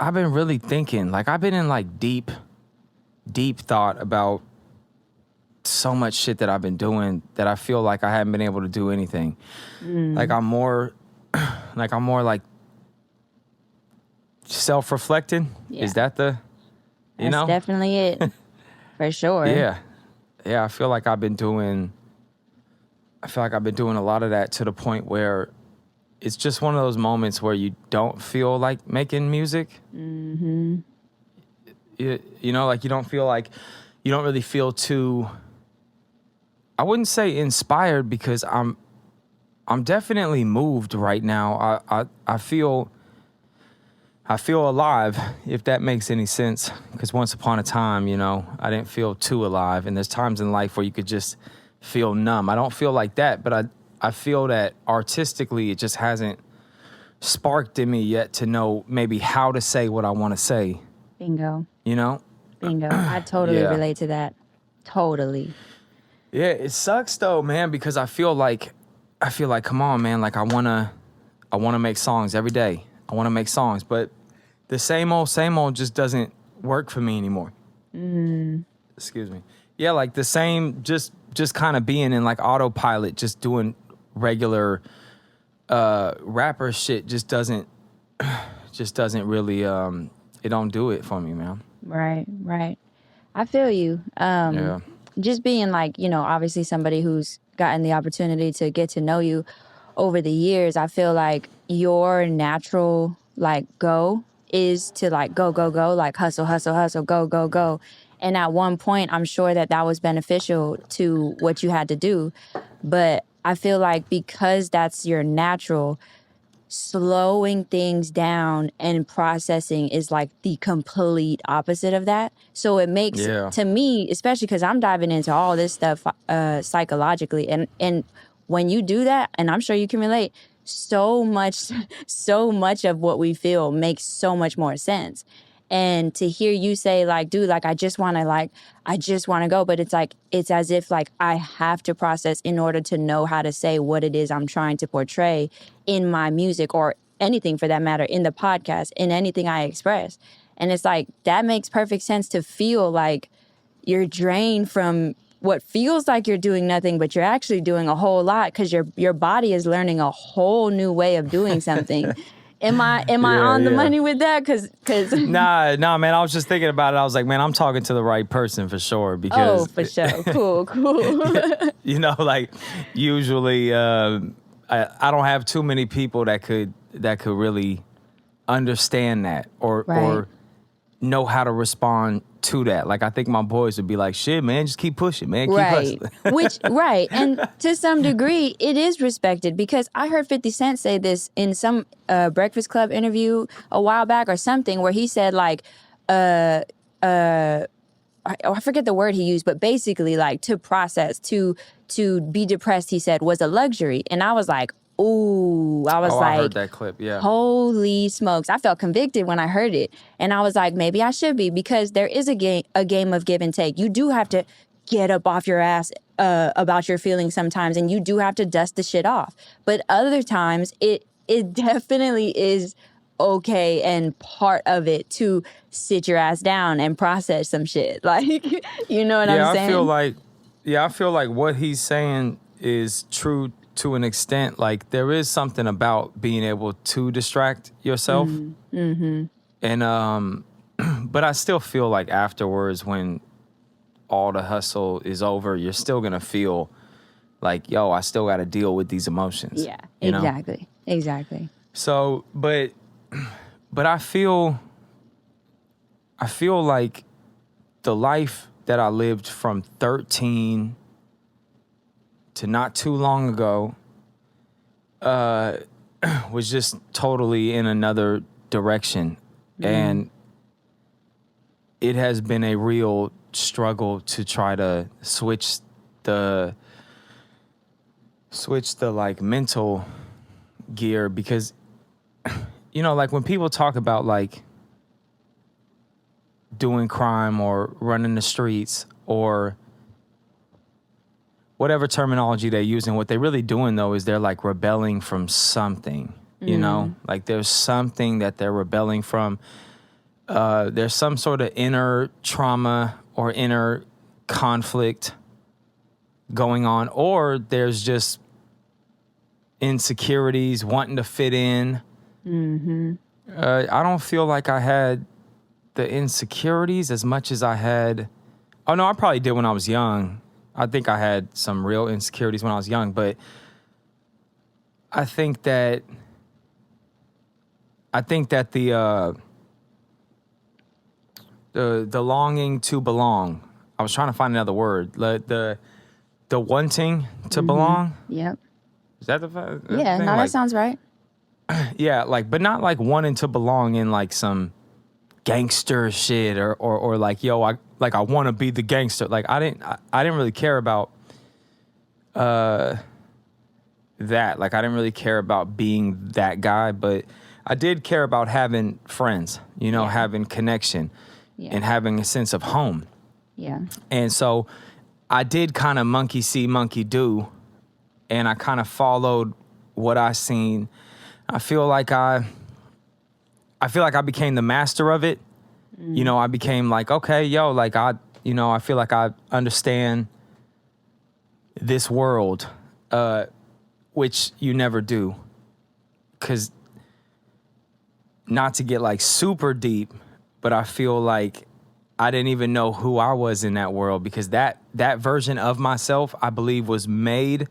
I've been really thinking. Like, I've been in like deep thought about so much shit that I've been doing that I feel like I haven't been able to do anything. Like I'm more like self-reflecting. Yeah. Is that the, you That's know? definitely it. For sure. Yeah. I feel like I've been doing a lot of that to the point where it's just one of those moments where you don't feel like making music. Mm-hmm. You know, like you don't really feel too, I wouldn't say inspired, because I'm definitely moved right now. I feel alive, if that makes any sense. Because once upon a time, you know, I didn't feel too alive. And there's times in life where you could just feel numb. I don't feel like that, but I feel that artistically it just hasn't sparked in me yet to know maybe how to say what I want to say. Bingo. You know? Bingo. I totally relate to that. Totally. Yeah, it sucks though, man, because I feel like, come on, man, like I wanna make songs every day. I wanna make songs, but the same old just doesn't work for me anymore. Excuse me. Yeah, like the same, just kind of being in like autopilot, just doing regular rapper shit just doesn't really it don't do it for me, man. Right. I feel you. Yeah. Just being like, you know, obviously somebody who's gotten the opportunity to get to know you over the years, I feel like your natural like go is to like go, like hustle, go. And at one point, I'm sure that was beneficial to what you had to do. But I feel like because that's your natural, slowing things down and processing is like the complete opposite of that. So it makes, to me, especially because I'm diving into all this stuff psychologically, and when you do that, and I'm sure you can relate, so much of what we feel makes so much more sense. And to hear you say like, dude, like, I just want to go. But it's like, it's as if like I have to process in order to know how to say what it is I'm trying to portray in my music, or anything for that matter, in the podcast, in anything I express. And it's like, that makes perfect sense to feel like you're drained from what feels like you're doing nothing, but you're actually doing a whole lot because your body is learning a whole new way of doing something. Am I on the money with that? Cause Nah, man. I was just thinking about it. I was like, man, I'm talking to the right person for sure. Because for sure, cool. You know, like usually I don't have too many people that could really understand that or know how to respond to that. Like, I think my boys would be like, shit, man, just keep pushing, man. Keep hustling. And to some degree, it is respected, because I heard 50 Cent say this in some Breakfast Club interview a while back or something, where he said like, I forget the word he used, but basically like to process, to be depressed, he said, was a luxury. And I was like, ooh, I heard that clip, yeah. Holy smokes. I felt convicted when I heard it. And I was like, maybe I should be, because there is a game of give and take. You do have to get up off your ass about your feelings sometimes, and you do have to dust the shit off. But other times, it definitely is okay and part of it to sit your ass down and process some shit. Like, you know what I'm saying? I feel like what he's saying is true to an extent. Like, there is something about being able to distract yourself. Mm-hmm. And but I still feel like afterwards, when all the hustle is over, you're still gonna feel like, yo, I still gotta deal with these emotions. Yeah, exactly. So, but I feel like the life that I lived from 13 to not too long ago was just totally in another direction. Mm. And it has been a real struggle to try to switch the like mental gear, because you know, like when people talk about like doing crime or running the streets or whatever terminology they're using, what they're really doing though is they're like rebelling from something, you know, like there's something that they're rebelling from. there's some sort of inner trauma or inner conflict going on, or there's just insecurities, wanting to fit in. I don't feel like I had the insecurities as much as I had. Oh no, I probably did when I was young. I think I had some real insecurities when I was young, but I think that the longing to belong. I was trying to find another word. The wanting to belong. Yep. Is that the Yeah, thing? no, Like, that sounds right. yeah, like, but not like wanting to belong in like some gangster shit or like, yo, I want to be the gangster. Like, I didn't really care about that. Like, I didn't really care about being that guy, but I did care about having friends, having connection and having a sense of home. Yeah. And so I did kind of monkey see, monkey do, and I kind of followed what I seen. I feel like I became the master of it. I became like, okay, yo, like I feel like I understand this world, which you never do. 'Cause not to get like super deep, but I feel like I didn't even know who I was in that world, because that version of myself, I believe, was made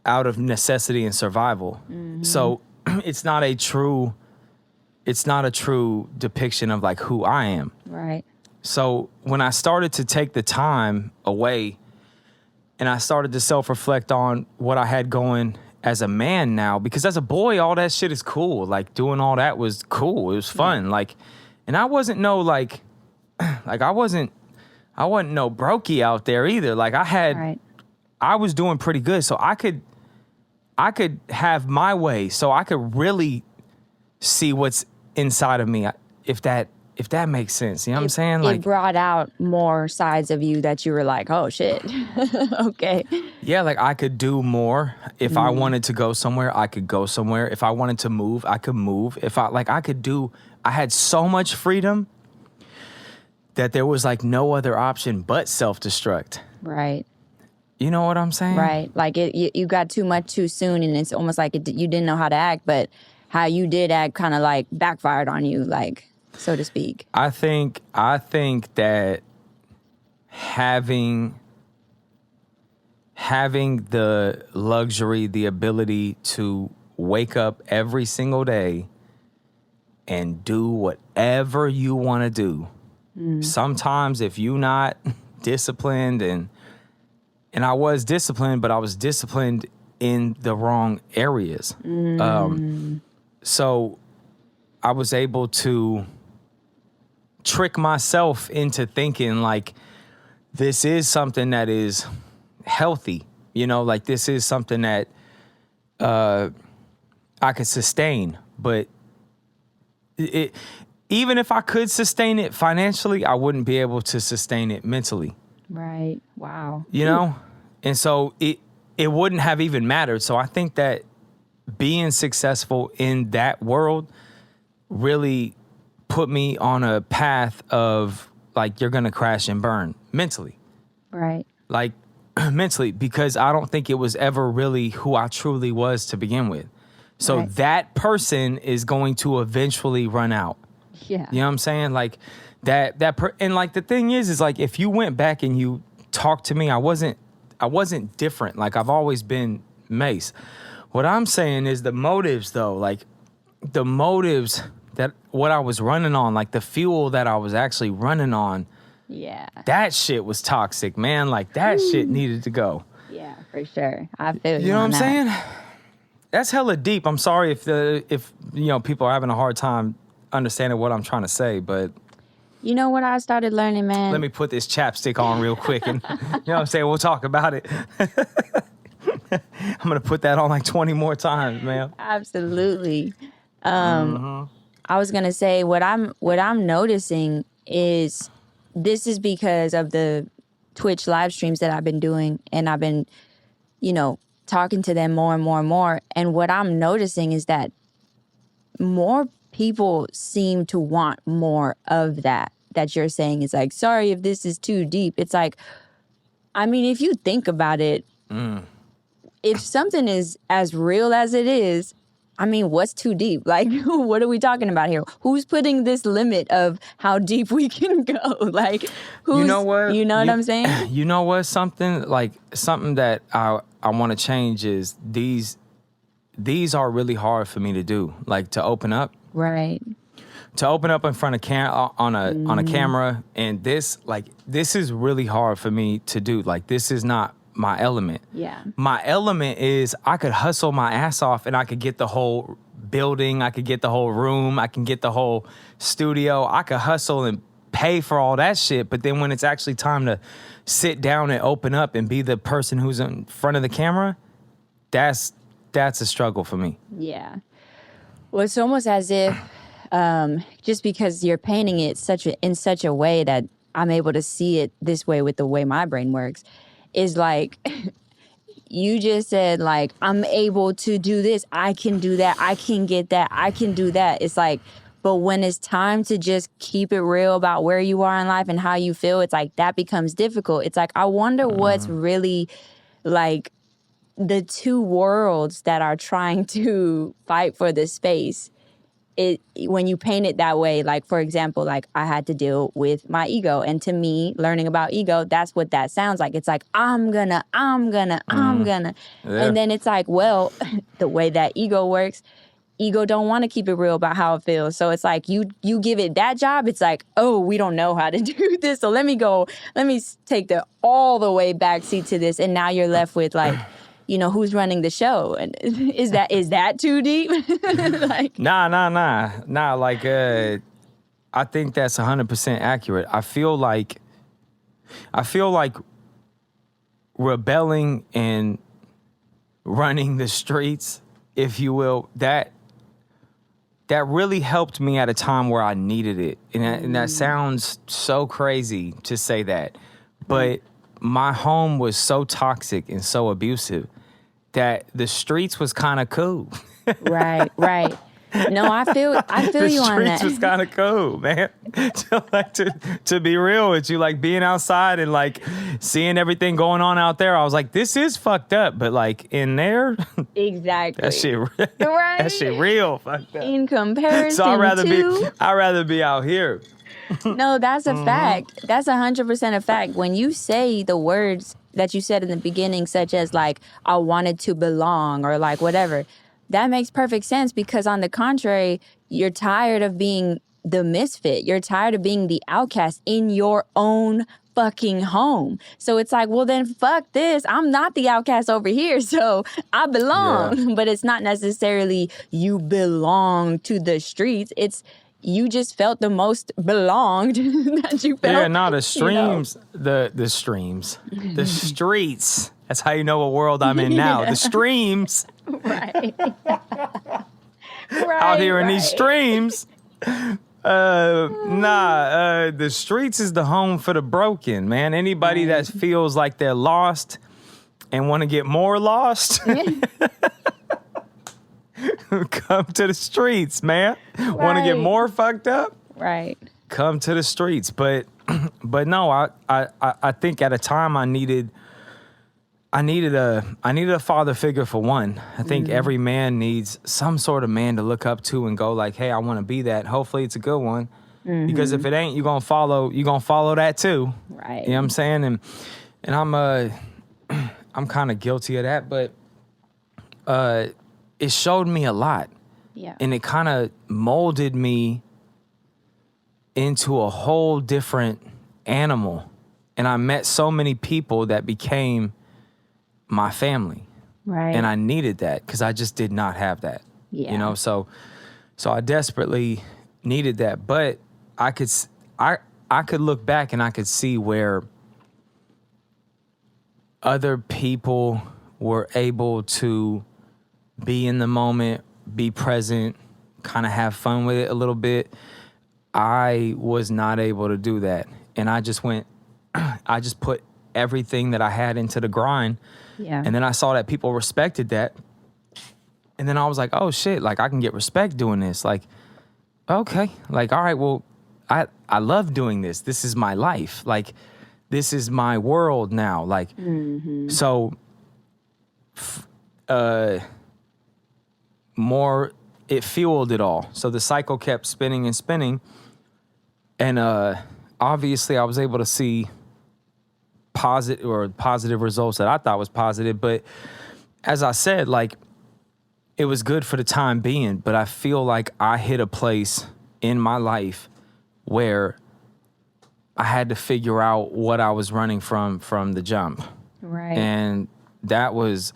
out of necessity and survival. So it's not a true depiction of like who I am. Right. So when I started to take the time away and I started to self-reflect on what I had going as a man now, because as a boy, all that shit is cool. Like, doing all that was cool. It was fun. Like, and I wasn't no like I wasn't no brokey out there either. Like, I was doing pretty good. So I could have my way. So I could really see what's inside of me, if that makes sense. You know what I'm saying? Like, it brought out more sides of you that you were like, oh shit. Okay. yeah, like I could do more. If I wanted to go somewhere, I could go somewhere. If I wanted to move, I could move. I had so much freedom that there was like no other option but self-destruct. Right. You know what I'm saying? Right. Like you got too much too soon, and it's almost like you didn't know how to act, but how you did act kind of like backfired on you, like, so to speak. I think that having the luxury, the ability to wake up every single day and do whatever you want to do. Sometimes if you not disciplined, and I was disciplined, but I was disciplined in the wrong areas. So I was able to trick myself into thinking like this is something that is healthy, like this is something that I could sustain. But even if I could sustain it financially, I wouldn't be able to sustain it mentally. Right. Wow. And so it wouldn't have even mattered. So I think that being successful in that world really put me on a path of like, you're going to crash and burn mentally. Right. Like mentally, because I don't think it was ever really who I truly was to begin with. So that person is going to eventually run out. Yeah. You know what I'm saying? Like and like the thing is like, if you went back and you talked to me, I wasn't different. Like, I've always been Mase. What I'm saying is the motives though, like the motives that what I was running on, like the fuel that I was actually running on. Yeah. That shit was toxic, man. Like that shit needed to go. Yeah, for sure. I feel You know what I'm that. saying? That's hella deep. I'm sorry if people are having a hard time understanding what I'm trying to say, but you know what I started learning, man? let me put this chapstick on real quick and you know what I'm saying? We'll talk about it. I'm going to put that on like 20 more times, man. Absolutely. I was going to say what I'm noticing is this is because of the Twitch live streams that I've been doing, and I've been, talking to them more and more and more. And what I'm noticing is that more people seem to want more of that you're saying. Is like, sorry if this is too deep. It's like, I mean, if you think about it, if something is as real as it is, I mean, what's too deep? Like, what are we talking about here? Who's putting this limit of how deep we can go? Like, who's, You know what? You know what I'm saying? You know what? Something that I want to change is these are really hard for me to do. Like, to open up. Right. To open up in front of on a camera, and this is really hard for me to do. Like, this is not my element. Yeah. My element is I could hustle my ass off and I could get the whole building, I could get the whole room, I can get the whole studio. I could hustle and pay for all that shit, but then when it's actually time to sit down and open up and be the person who's in front of the camera, that's a struggle for me. Yeah. Well, it's almost as if just because you're painting it in such a way that I'm able to see it this way with the way my brain works, is like, you just said, like, I'm able to do this, I can do that, I can get that, I can do that. It's like, but when it's time to just keep it real about where you are in life and how you feel, it's like that becomes difficult. It's like, I wonder what's really like the two worlds that are trying to fight for this space. When you paint it that way, like, for example, like, I had to deal with my ego. And to me, learning about ego, that's what that sounds like. It's like, I'm gonna. Yeah. And then it's like, well, the way that ego works, ego don't want to keep it real about how it feels. So it's like, you give it that job, it's like, oh, we don't know how to do this. So let me take all the way backseat to this. And now you're left with, like, you know, who's running the show? And is that too deep? Like, Nah. Like, I think that's 100% accurate. I feel like rebelling and running the streets, if you will, that really helped me at a time where I needed it. And that sounds so crazy to say that, but my home was so toxic and so abusive that the streets was kind of cool. Right. No, I feel you on that. The streets was kind of cool, man. To be real with you, like, being outside and, like, seeing everything going on out there, I was like, this is fucked up, but, like, in there, exactly, that shit, right? That shit real fucked up. In comparison, so I'd rather be out here. No, that's a fact. That's 100% a fact. When you say the words that you said in the beginning, such as, like, I wanted to belong, or, like, whatever, that makes perfect sense, because on the contrary, you're tired of being the misfit. You're tired of being the outcast in your own fucking home. So it's like, well, then fuck this. I'm not the outcast over here, so I belong. Yeah. But it's not necessarily you belong to the streets. It's you just felt the most belonged that you felt. Yeah, no, the streams, the streams, the streets. That's how you know what world I'm in now. Yeah. The streams. Right. Out here in these streams. The streets is the home for the broken, man. Anybody that feels like they're lost and want to get more lost, come to the streets, man. Right. Want to get more fucked up? Right. Come to the streets. But no, I think at a time I needed a father figure, for one. I think every man needs some sort of man to look up to and go, like, hey, I want to be that. Hopefully it's a good one. Because if it ain't, you're gonna follow that too. Right. You know what I'm saying? And I'm kind of guilty of that, but it showed me a lot. Yeah. And it kind of molded me into a whole different animal. And I met so many people that became my family. Right. And I needed that, because I just did not have that. Yeah. You know, so I desperately needed that. But I could look back and I could see where other people were able to be in the moment, be present, kind of have fun with it a little bit. I was not able to do that. And I just put everything that I had into the grind. Yeah. And then I saw that people respected that. And then I was like, oh shit, like, I can get respect doing this. Like, okay, like, all right, well, I love doing this. This is my life. Like, this is my world now. Like, so, more, it fueled it all. So the cycle kept spinning and spinning. And obviously I was able to see positive results that I thought was positive. But as I said, like, it was good for the time being, but I feel like I hit a place in my life where I had to figure out what I was running from the jump. Right. And that was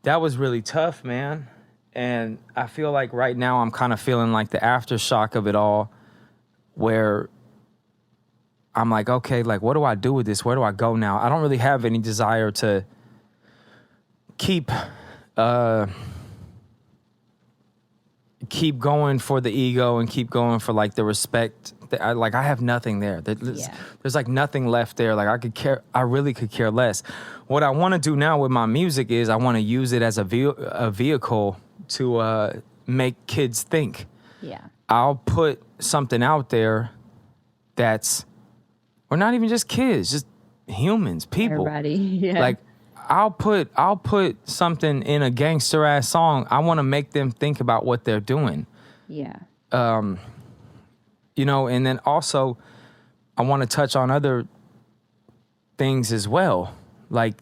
really tough, man. And I feel like right now I'm kind of feeling like the aftershock of it all, where I'm like, okay, like, what do I do with this? Where do I go now? I don't really have any desire to keep going for the ego and keep going for like the respect. I have nothing there. There's like nothing left there. Like I really could care less. What I want to do now with my music is I want to use it as a vehicle to make kids think. Yeah. I'll put something out there that's, or not even just kids, just humans, people. Everybody. Yeah. Like, I'll put something in a gangster ass song. I want to make them think about what they're doing. Yeah. You know, and then also I want to touch on other things as well, like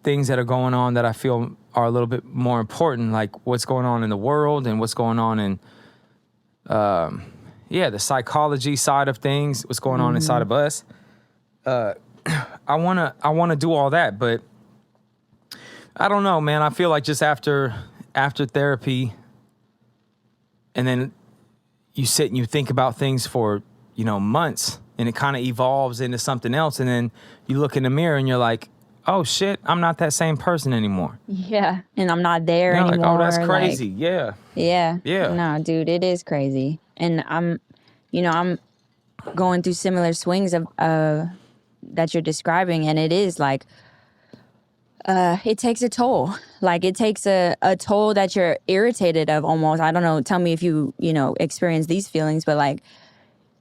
things that are going on that I feel are a little bit more important, like what's going on in the world and what's going on in the psychology side of things, what's going on inside of us. I wanna do all that, but I don't know, man. I feel like just after therapy, and then you sit and you think about things for, months, and it kind of evolves into something else, and then you look in the mirror and you're like, oh shit, I'm not that same person anymore. Yeah, and I'm not there anymore. Like, oh, that's crazy. Yeah. No, dude, it is crazy, and I'm going through similar swings of that you're describing, and it is like it takes a toll. Like, it takes a toll that you're irritated of almost. I don't know, tell me if you experience these feelings, but like,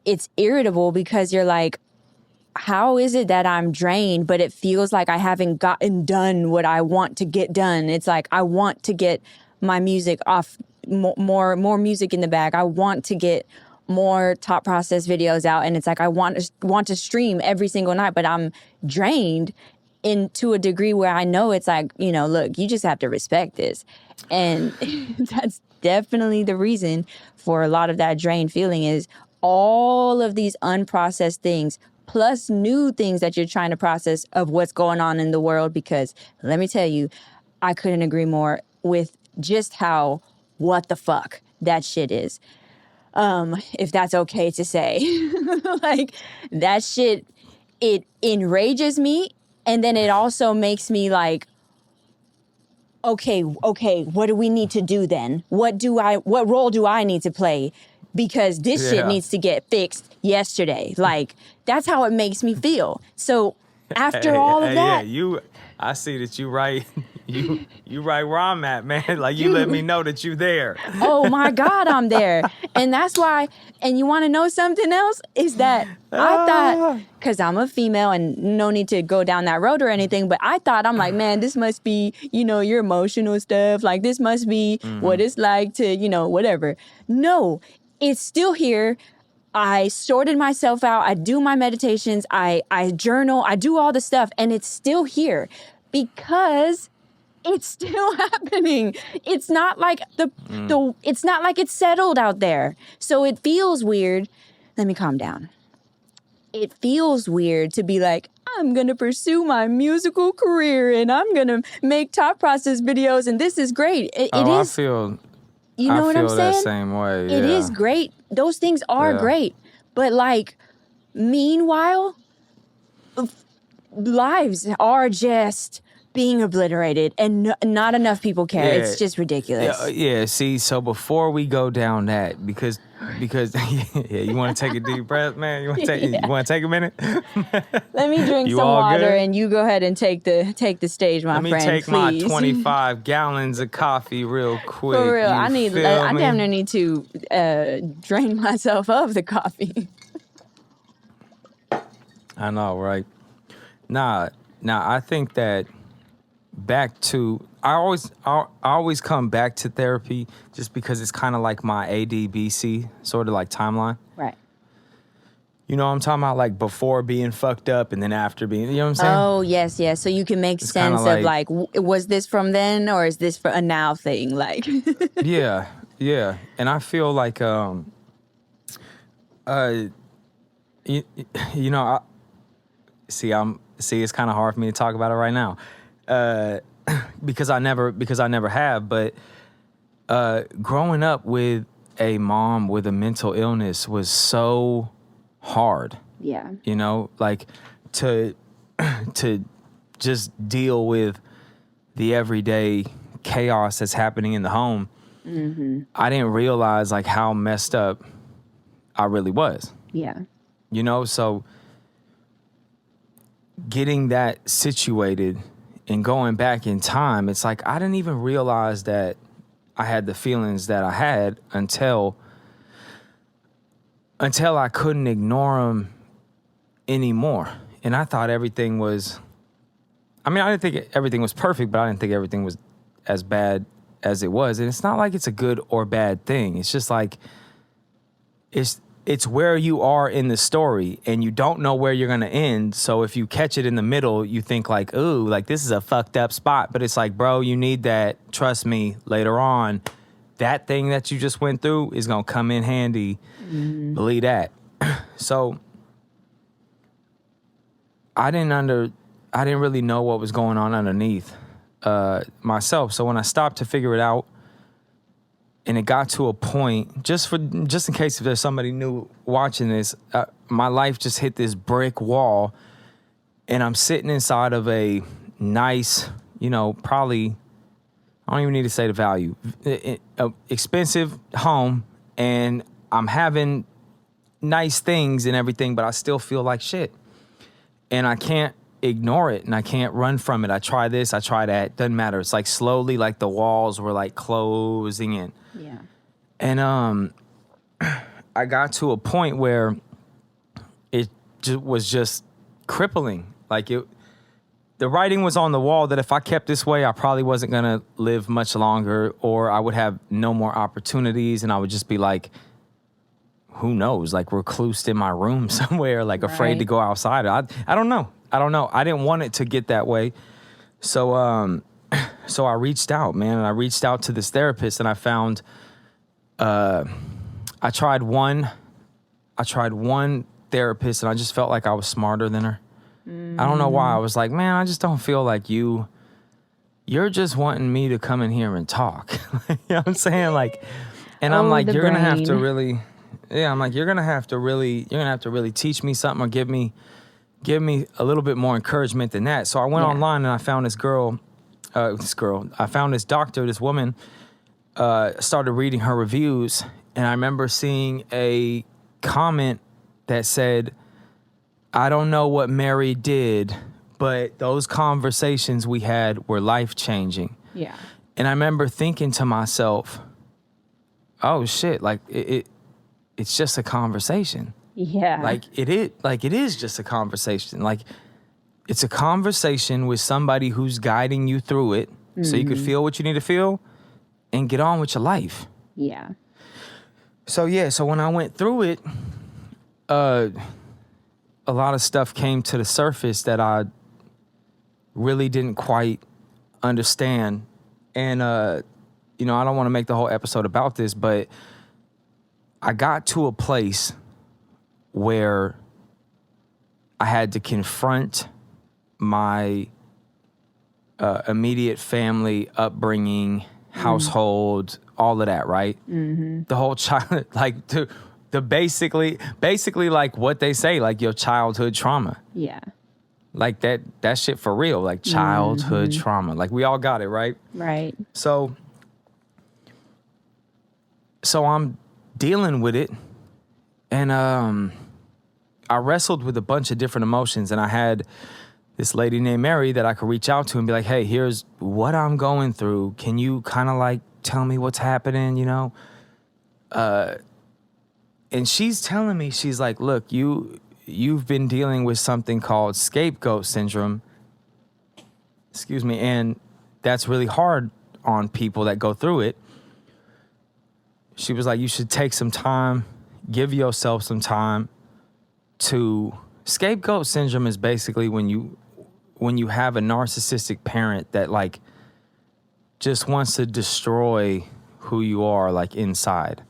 it's irritable because you're like, how is it that I'm drained, but it feels like I haven't gotten done what I want to get done? It's like, I want to get my music off, more music in the bag. I want to get more Top Process videos out, and it's like I want to stream every single night, but I'm drained to a degree where I know it's like, look, you just have to respect this. And that's definitely the reason for a lot of that drained feeling, is all of these unprocessed things plus new things that you're trying to process of what's going on in the world. Because let me tell you, I couldn't agree more with just how what the fuck that shit is. If that's okay to say. Like, that shit, it enrages me, and then it also makes me like, okay, what do we need to do then? What role do I need to play? Because this shit needs to get fixed yesterday. Like, that's how it makes me feel. So after all of that, I see that you right where I'm at, man. Like, you let me know that you there. Oh my God, I'm there. And that's why, and you want to know something else? Is that I thought, because I'm a female and no need to go down that road or anything, but I thought, I'm like, man, this must be, your emotional stuff. Like, this must be what it's like to, whatever. No, it's still here. I sorted myself out. I do my meditations. I journal. I do all the stuff, and it's still here because it's still happening. It's not like it's not like it's settled out there. So it feels weird. Let me calm down. It feels weird to be like, I'm going to pursue my musical career and I'm going to make Top Process videos, and this is great. It is. I feel what I'm saying? that same way. It is great. Those things are great. But like, meanwhile, lives are just being obliterated, and not enough people care. Yeah. It's just ridiculous. Yeah. See, so before we go down that, because yeah, you want to take a deep breath, man. You want to take Yeah. you want to take a minute. Let me drink You some all water, good? and you go ahead and take the stage, my Let me friend. take please. my 25 gallons of coffee real quick. For real, You I feel me? damn near need to drain myself of the coffee. I know, right? Nah, I think that back to I always come back to therapy just because it's kind of like my ADBC sort of like timeline. Right. You know what I'm talking about? Like before being fucked up and then after being, you know what I'm saying? Oh, yes. So you can make It's sense kinda of like, was this from then or is this for a now thing? Like, Yeah. And I feel like, you know, it's kind of hard for me to talk about it right now, because I never have. But growing up with a mom with a mental illness was so hard. yeah. You know, like to just deal with the everyday chaos that's happening in the home. Mm-hmm. I didn't realize like how messed up I really was. Yeah. You know, so getting that situated and going back in time, it's like I didn't even realize that I had the feelings that I had until I couldn't ignore them anymore. And I thought everything was, I didn't think everything was perfect, but I didn't think everything was as bad as it was. And it's not like it's a good or bad thing. It's just like, it's where you are in the story and you don't know where you're going to end. So if you catch it in the middle, you think like, ooh, like this is a fucked up spot. But it's like, bro, you need that. Trust me, later on, that thing that you just went through is going to come in handy. Mm-hmm. Believe that. So I didn't really know what was going on underneath myself. So when I stopped to figure it out, and it got to a point, just in case if there's somebody new watching this, my life just hit this brick wall, and I'm sitting inside of a nice, probably, I don't even need to say the value, expensive home, and I'm having nice things and everything, but I still feel like shit. And I can't ignore it, and I can't run from it. I try this, I try that, doesn't matter. It's like slowly, like the walls were like closing in. Yeah. And I got to a point where it was just crippling. Like the writing was on the wall that if I kept this way, I probably wasn't gonna live much longer, or I would have no more opportunities, and I would just be like, who knows, like reclused in my room somewhere, like afraid to go outside. I don't know. I didn't want it to get that way. So I reached out, man, and I reached out to this therapist, and I found, I tried one therapist, and I just felt like I was smarter than her. I don't know why. I was like, man, I just don't feel like you're just wanting me to come in here and talk. You know what I'm saying? Like, and I'm like, you're going to have to really, I'm like, you're going to have to really teach me something or give me a little bit more encouragement than that. So I went online and I found I found this doctor, this woman, started reading her reviews, and I remember seeing a comment that said, I don't know what Mary did, but those conversations we had were life-changing. Yeah. And I remember thinking to myself, oh shit, like it's just a conversation. Yeah. Like it is just a conversation. Like it's a conversation with somebody who's guiding you through it, so you could feel what you need to feel and get on with your life. Yeah. So when I went through it, a lot of stuff came to the surface that I really didn't quite understand. And I don't want to make the whole episode about this, but I got to a place where I had to confront my immediate family upbringing, household, all of that, right? Mm-hmm. The whole child, like the basically like what they say, like your childhood trauma. Yeah. Like that shit for real, like childhood trauma. Like we all got it, right? Right. So I'm dealing with it, and I wrestled with a bunch of different emotions, and I had this lady named Mary that I could reach out to and be like, hey, here's what I'm going through. Can you kind of like tell me what's happening, you know? And she's telling me, she's like, look, you've been dealing with something called scapegoat syndrome. Excuse me. And that's really hard on people that go through it. She was like, you should take some time, give yourself some time to... Scapegoat syndrome is basically when you have a narcissistic parent that like just wants to destroy who you are like inside.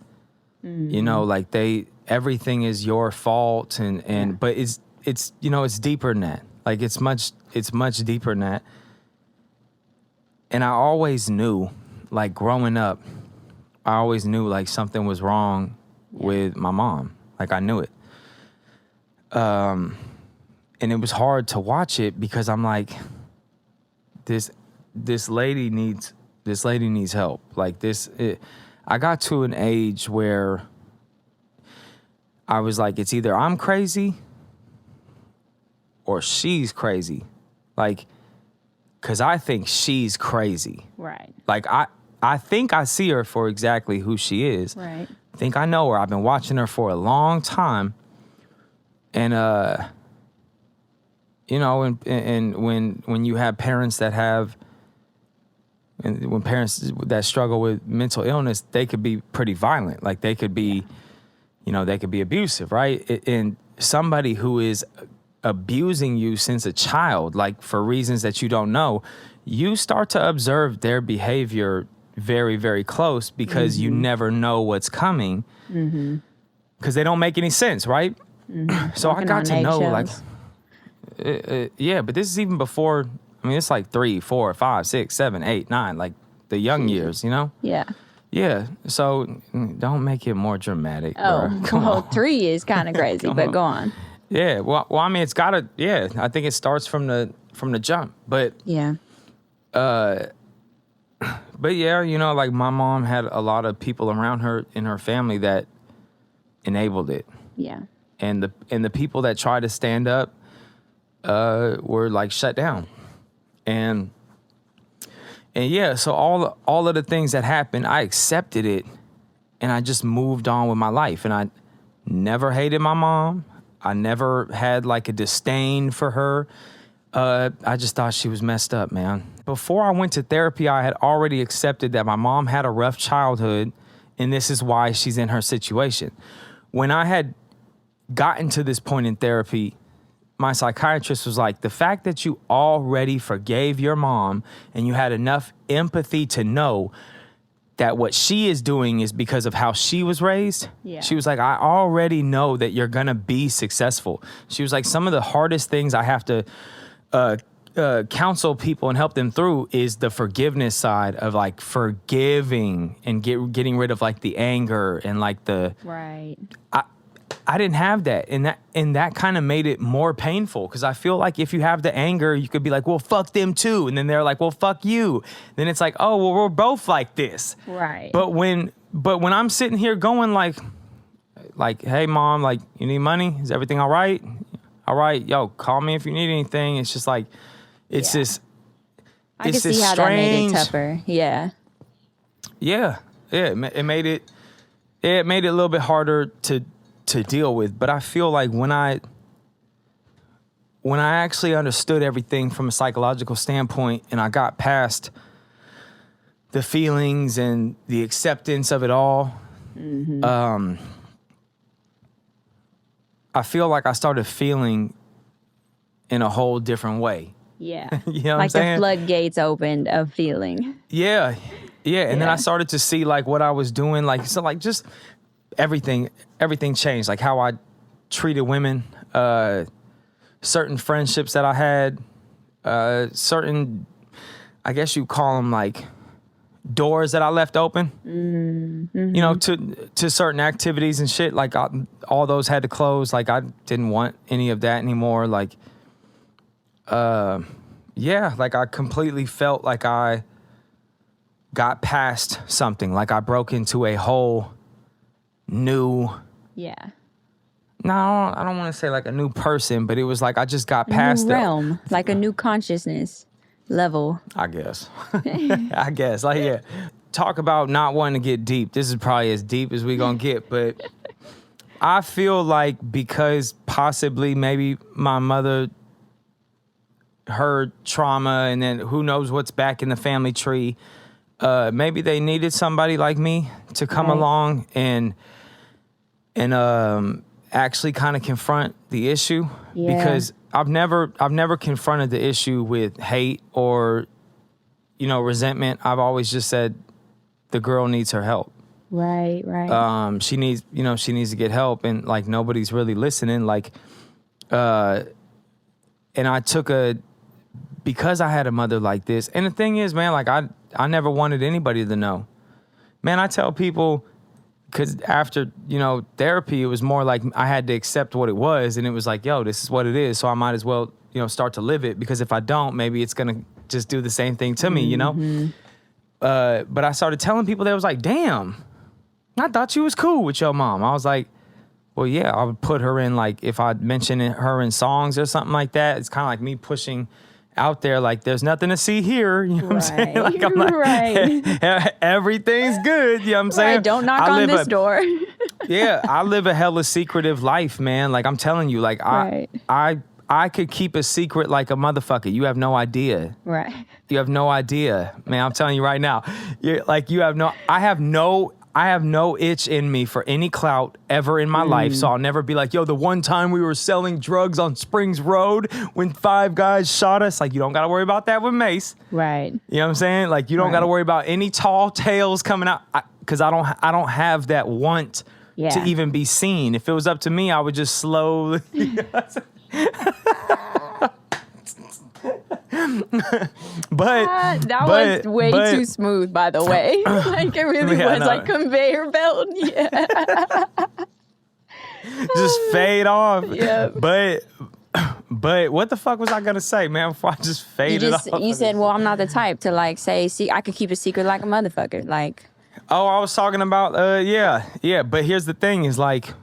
You know, like everything is your fault and but it's you know, it's deeper than that. Like it's much deeper than that. And I always knew, like growing up, I always knew like something was wrong with my mom. Like I knew it. And it was hard to watch it because I'm like, this lady needs help. Like I got to an age where I was like, it's either I'm crazy or she's crazy. Like, cause I think she's crazy. Right. Like I think I see her for exactly who she is. Right. I think I know her. I've been watching her for a long time. And you know, and when you have parents that have, and when parents that struggle with mental illness, they could be pretty violent. Like they could be, you know, they could be abusive, right? And somebody who is abusing you since a child, like for reasons that you don't know, you start to observe their behavior very, very close because you never know what's coming because they don't make any sense, right? So I got to know, like, yeah, but this is even before. I mean, it's like 3, 4, 5, 6, 7, 8, 9, like the young years, you know? Yeah. Yeah. So don't make it more dramatic. Oh, bro. Come well, on. 3 is kind of crazy, but go on. Yeah. Well, I mean, it's gotta. Yeah, I think it starts from the jump. But Yeah. but yeah, you know, like my mom had a lot of people around her in her family that enabled it. Yeah. And the people that tried to stand up were like shut down. And yeah, so all of the things that happened, I accepted it and I just moved on with my life. And I never hated my mom. I never had like a disdain for her. I just thought she was messed up, man. Before I went to therapy, I had already accepted that my mom had a rough childhood and this is why she's in her situation. When I had gotten to this point in therapy, my psychiatrist was like, the fact that you already forgave your mom and you had enough empathy to know that what she is doing is because of how she was raised. Yeah. She was like, I already know that you're going to be successful. She was like, some of the hardest things I have to counsel people and help them through is the forgiveness side of like forgiving and getting rid of like the anger and like the... Right. I didn't have that, and that kind of made it more painful because I feel like if you have the anger, you could be like, well, fuck them too, and then they're like, well, fuck you. Then it's like, oh, well, we're both like this. Right. But when I'm sitting here going like, hey, mom, like, you need money? Is everything all right? All right, yo, call me if you need anything. It's just like, it's just, I it's can see how strange. that made it tougher. Yeah. Yeah. It made it a little bit harder to deal with, but I feel like when I actually understood everything from a psychological standpoint and I got past the feelings and the acceptance of it all, I feel like I started feeling in a whole different way. Yeah. You know what I'm like saying? the floodgates opened of feeling. Yeah. And then I started to see like what I was doing, like, so like just everything changed, like how I treated women, certain friendships that I had, certain, I guess you call them like doors that I left open, you know, to certain activities and shit. Like all those had to close. Like I didn't want any of that anymore. Like Yeah, like I completely felt like I got past something, like I broke into a whole new, Yeah. no, I don't want to say like a new person, but it was like I just got A past new it. realm, like a new consciousness level. I guess. I guess. Like, yeah. Talk about not wanting to get deep. This is probably as deep as we gonna get, but I feel like because possibly maybe my mother, her trauma, and then who knows what's back in the family tree, maybe they needed somebody like me to come Right. along and actually kind of confront the issue. Yeah. Because I've never confronted the issue with hate or, resentment. I've always just said the girl needs her help. Right. She needs to get help, and like nobody's really listening. Like, and I took because I had a mother like this. And the thing is, man, like I never wanted anybody to know. Man, I tell people, because after, therapy, it was more like I had to accept what it was. And it was like, yo, this is what it is. So I might as well, start to live it. Because if I don't, maybe it's going to just do the same thing to me, But I started telling people, they was like, damn, I thought you was cool with your mom. I was like, well, yeah, I would put her in, like, if I mention her in songs or something like that, it's kind of like me pushing out there, like, there's nothing to see here. You know what I'm saying? Like, I'm like, Right. everything's good. You know what I'm saying? Right. Don't knock on this door. Yeah, I live a hella secretive life, man. Like, I'm telling you, like, Right. I could keep a secret like a motherfucker. You have no idea. Right. You have no idea, man. I'm telling you right now. I have no itch in me for any clout ever in my life. So I'll never be like, yo, the one time we were selling drugs on Springs Road when 5 guys shot us. Like, you don't got to worry about that with Mase. Right. You know what I'm saying? Like, you don't got to worry about any tall tales coming out, because I don't have that want to even be seen. If it was up to me, I would just slowly. But that was way too smooth, by the way. Like, it really was like conveyor belt. Yeah. Just fade off. Yep. But what the fuck was I gonna say, man? Before I just faded off. You said, well, I'm not the type to like say, see, I could keep a secret like a motherfucker. Like, oh, I was talking about yeah. But here's the thing: is like,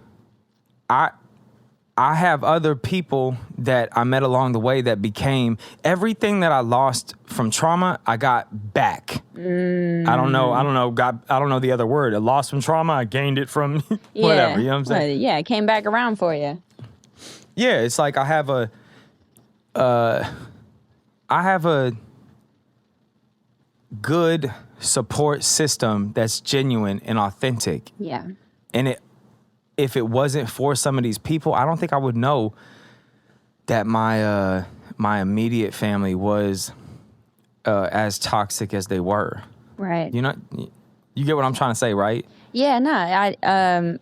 I have other people that I met along the way that became everything that I lost from trauma. I got back. I don't know the other word. I lost from trauma. I gained it from whatever. You know what I'm saying? Yeah, it came back around for you. Yeah, it's like I have a good support system that's genuine and authentic. Yeah. And if it wasn't for some of these people, I don't think I would know that my immediate family was as toxic as they were. Right. You get what I'm trying to say, right? Yeah, no,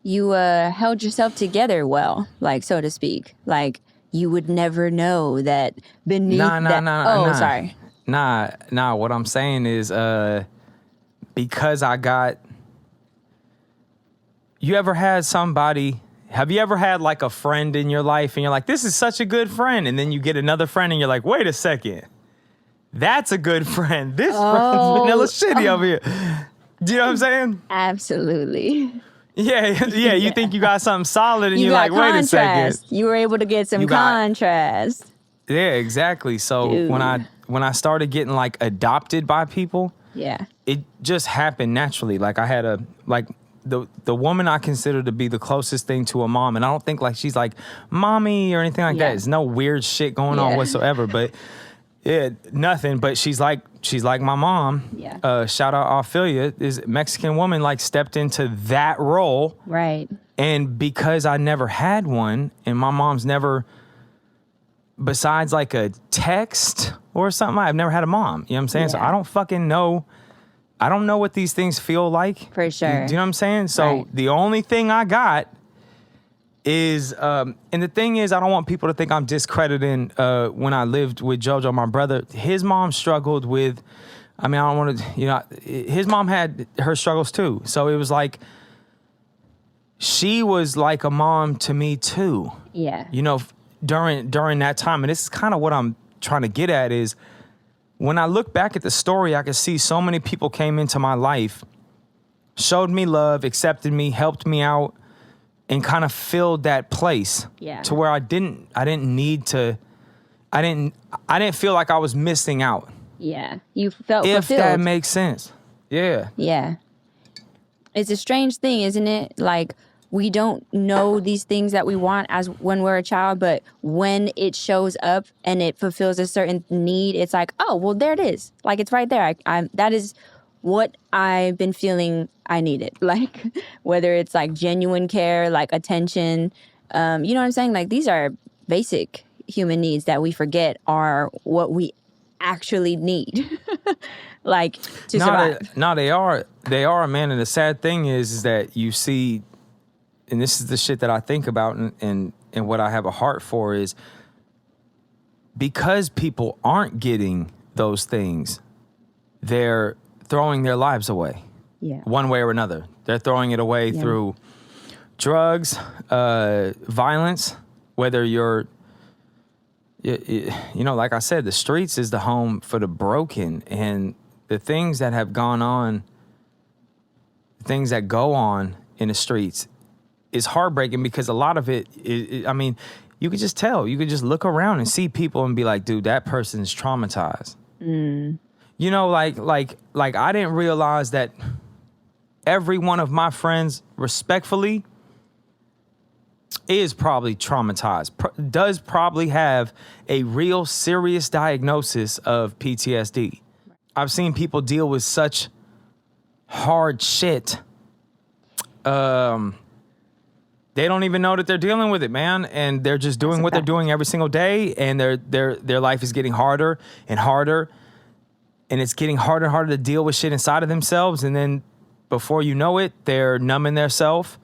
you held yourself together well, like, so to speak. Like, you would never know that beneath sorry. Nah, what I'm saying is because I got. You ever had somebody, have you ever had like a friend in your life and you're like, this is such a good friend, and then you get another friend and you're like, wait a second, that's a good friend. This friend's vanilla shitty over here. Do you know what I'm saying? Absolutely. Yeah. You think you got something solid and you're like, wait contrast. a second. You were able to get some contrast. Yeah, exactly. So Dude. when I started getting like adopted by people, yeah, it just happened naturally. Like I had the woman I consider to be the closest thing to a mom, and I don't think like she's like mommy or anything like that. It's no weird shit going on whatsoever. But yeah, nothing. But she's like my mom. Yeah. Shout out Ophelia. This Mexican woman like stepped into that role. Right. And because I never had one, and my mom's never, besides like a text or something, I've never had a mom. You know what I'm saying? Yeah. So I don't fucking know. I don't know what these things feel like. For sure. Do you know what I'm saying? So the only thing I got is, and the thing is, I don't want people to think I'm discrediting when I lived with JoJo, my brother. His mom struggled with, I don't want to, his mom had her struggles too. So it was like, she was like a mom to me too. Yeah. during that time, and this is kind of what I'm trying to get at, is when I look back at the story, I can see so many people came into my life, showed me love, accepted me, helped me out, and kind of filled that place to where I didn't feel like I was missing out. Yeah. You felt if fulfilled. that makes sense. Yeah. Yeah. It's a strange thing, isn't it? Like, we don't know these things that we want as when we're a child, but when it shows up and it fulfills a certain need, it's like, oh, well, there it is. Like, it's right there. That is what I've been feeling I needed. Like, whether it's like genuine care, like attention, you know what I'm saying? Like, these are basic human needs that we forget are what we actually need. Like, to survive. No, they are, man. And the sad thing is that you see, and this is the shit that I think about and what I have a heart for, is because people aren't getting those things, they're throwing their lives away. Yeah. One way or another. They're throwing it away through drugs, violence, whether you're, you know, like I said, the streets is the home for the broken, and the things that have gone on, things that go on in the streets is heartbreaking, because a lot of it, I mean, you could just tell. You could just look around and see people and be like, dude, that person's traumatized. You know, like I didn't realize that every one of my friends, respectfully, is probably traumatized, does probably have a real serious diagnosis of PTSD. I've seen people deal with such hard shit. They don't even know that they're dealing with it, man. And they're just doing what they're doing every single day. And their life is getting harder and harder. And it's getting harder and harder to deal with shit inside of themselves. And then before you know it, they're numbing themselves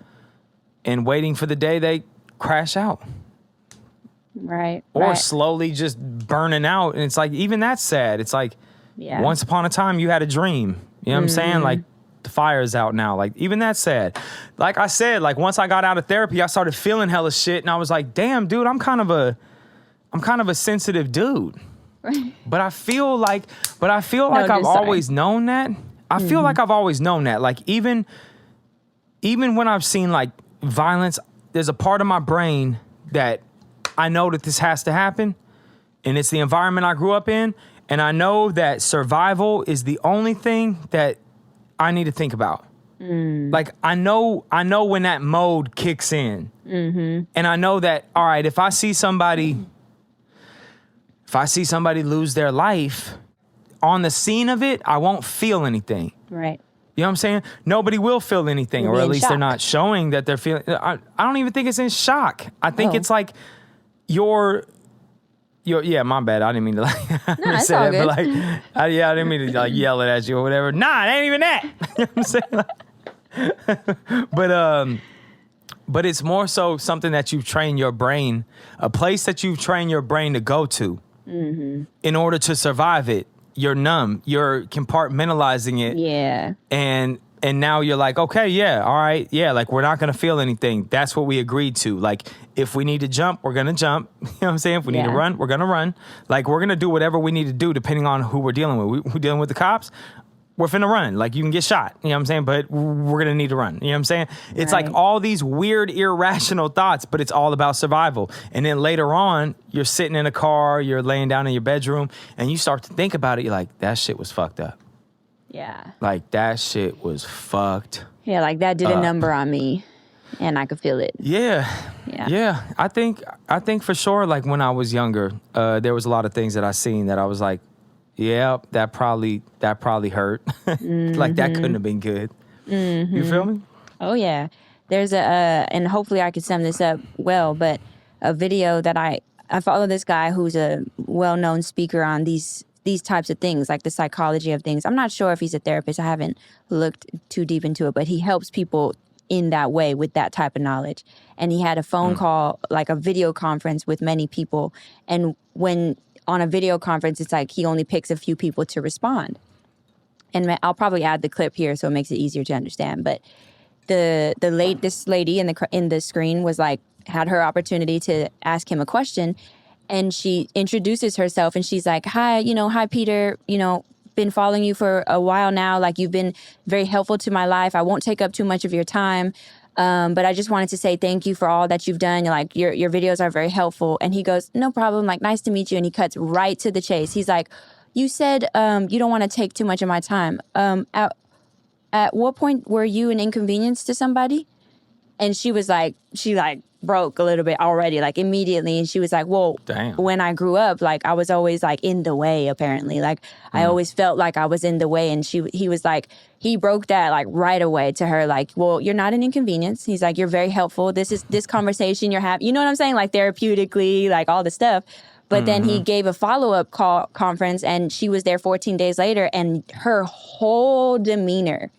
and waiting for the day they crash out. Right. Or slowly just burning out. And it's like, even that's sad. It's like, once upon a time you had a dream. You know what I'm saying? Like, the fire's out now. Like, even that's sad. Like I said, like, once I got out of therapy, I started feeling hella shit, and I was like, damn, dude, I'm kind of a sensitive dude. But I feel like I've always known that. I feel like I've always known that. Like, even when I've seen like violence, there's a part of my brain that I know that this has to happen, and it's the environment I grew up in, and I know that survival is the only thing that I need to think about. Like, I know when that mode kicks in. And I know that, all right, if I see somebody lose their life, on the scene of it, I won't feel anything. Right. You know what I'm saying? Nobody will feel anything, or at least they're not showing that they're feeling. I don't even think it's in shock. I think it's like yeah, my bad. I didn't mean to like it's say all that, good. but like, I didn't mean to like yell it at you or whatever. Nah, it ain't even that. You know what I'm saying? But it's more so something that you've trained your brain, a place that you've trained your brain to go to in order to survive it. You're numb. You're compartmentalizing it. Yeah. And now you're like, okay, yeah, all right, yeah, like, we're not gonna feel anything. That's what we agreed to. Like, if we need to jump, we're gonna jump. You know what I'm saying? If we need to run, we're gonna run. Like, we're gonna do whatever we need to do depending on who we're dealing with. We're dealing with the cops, we're finna run. Like, you can get shot, you know what I'm saying? But we're gonna need to run, you know what I'm saying? It's like all these weird, irrational thoughts, but it's all about survival. And then later on, you're sitting in a car, you're laying down in your bedroom, and you start to think about it, you're like, that shit was fucked up. Yeah. Like, that shit was fucked. Yeah, like, that did a number on me, and I could feel it. Yeah. I think for sure, like, when I was younger, there was a lot of things that I seen that I was like, yeah, that probably hurt. Like, that couldn't have been good. You feel me? Oh, yeah. There's and hopefully I can sum this up well, but a video that I follow this guy who's a well-known speaker on these types of things, like the psychology of things. I'm not sure if he's a therapist. I haven't looked too deep into it, but he helps people in that way with that type of knowledge. And he had a phone call, like a video conference with many people. And when on a video conference, it's like he only picks a few people to respond. And I'll probably add the clip here so it makes it easier to understand. But this lady in the screen was like had her opportunity to ask him a question, and she introduces herself and she's like, hi, hi, Peter, been following you for a while now. Like, you've been very helpful to my life. I won't take up too much of your time. But I just wanted to say thank you for all that you've done. Like, your videos are very helpful. And he goes, no problem. Like, nice to meet you. And he cuts right to the chase. He's like, you said you don't want to take too much of my time. At what point were you an inconvenience to somebody? And she was like, broke a little bit already, like immediately. And she was like, well, Damn. when I grew up, like, I was always like in the way, apparently. Like, I always felt like I was in the way. And he was like, he broke that like right away to her, like, well, you're not an inconvenience. He's like, you're very helpful. This conversation you're having, you know what I'm saying? Like, therapeutically, like all the stuff. But then he gave a follow-up conference, and she was there 14 days later, and her whole demeanor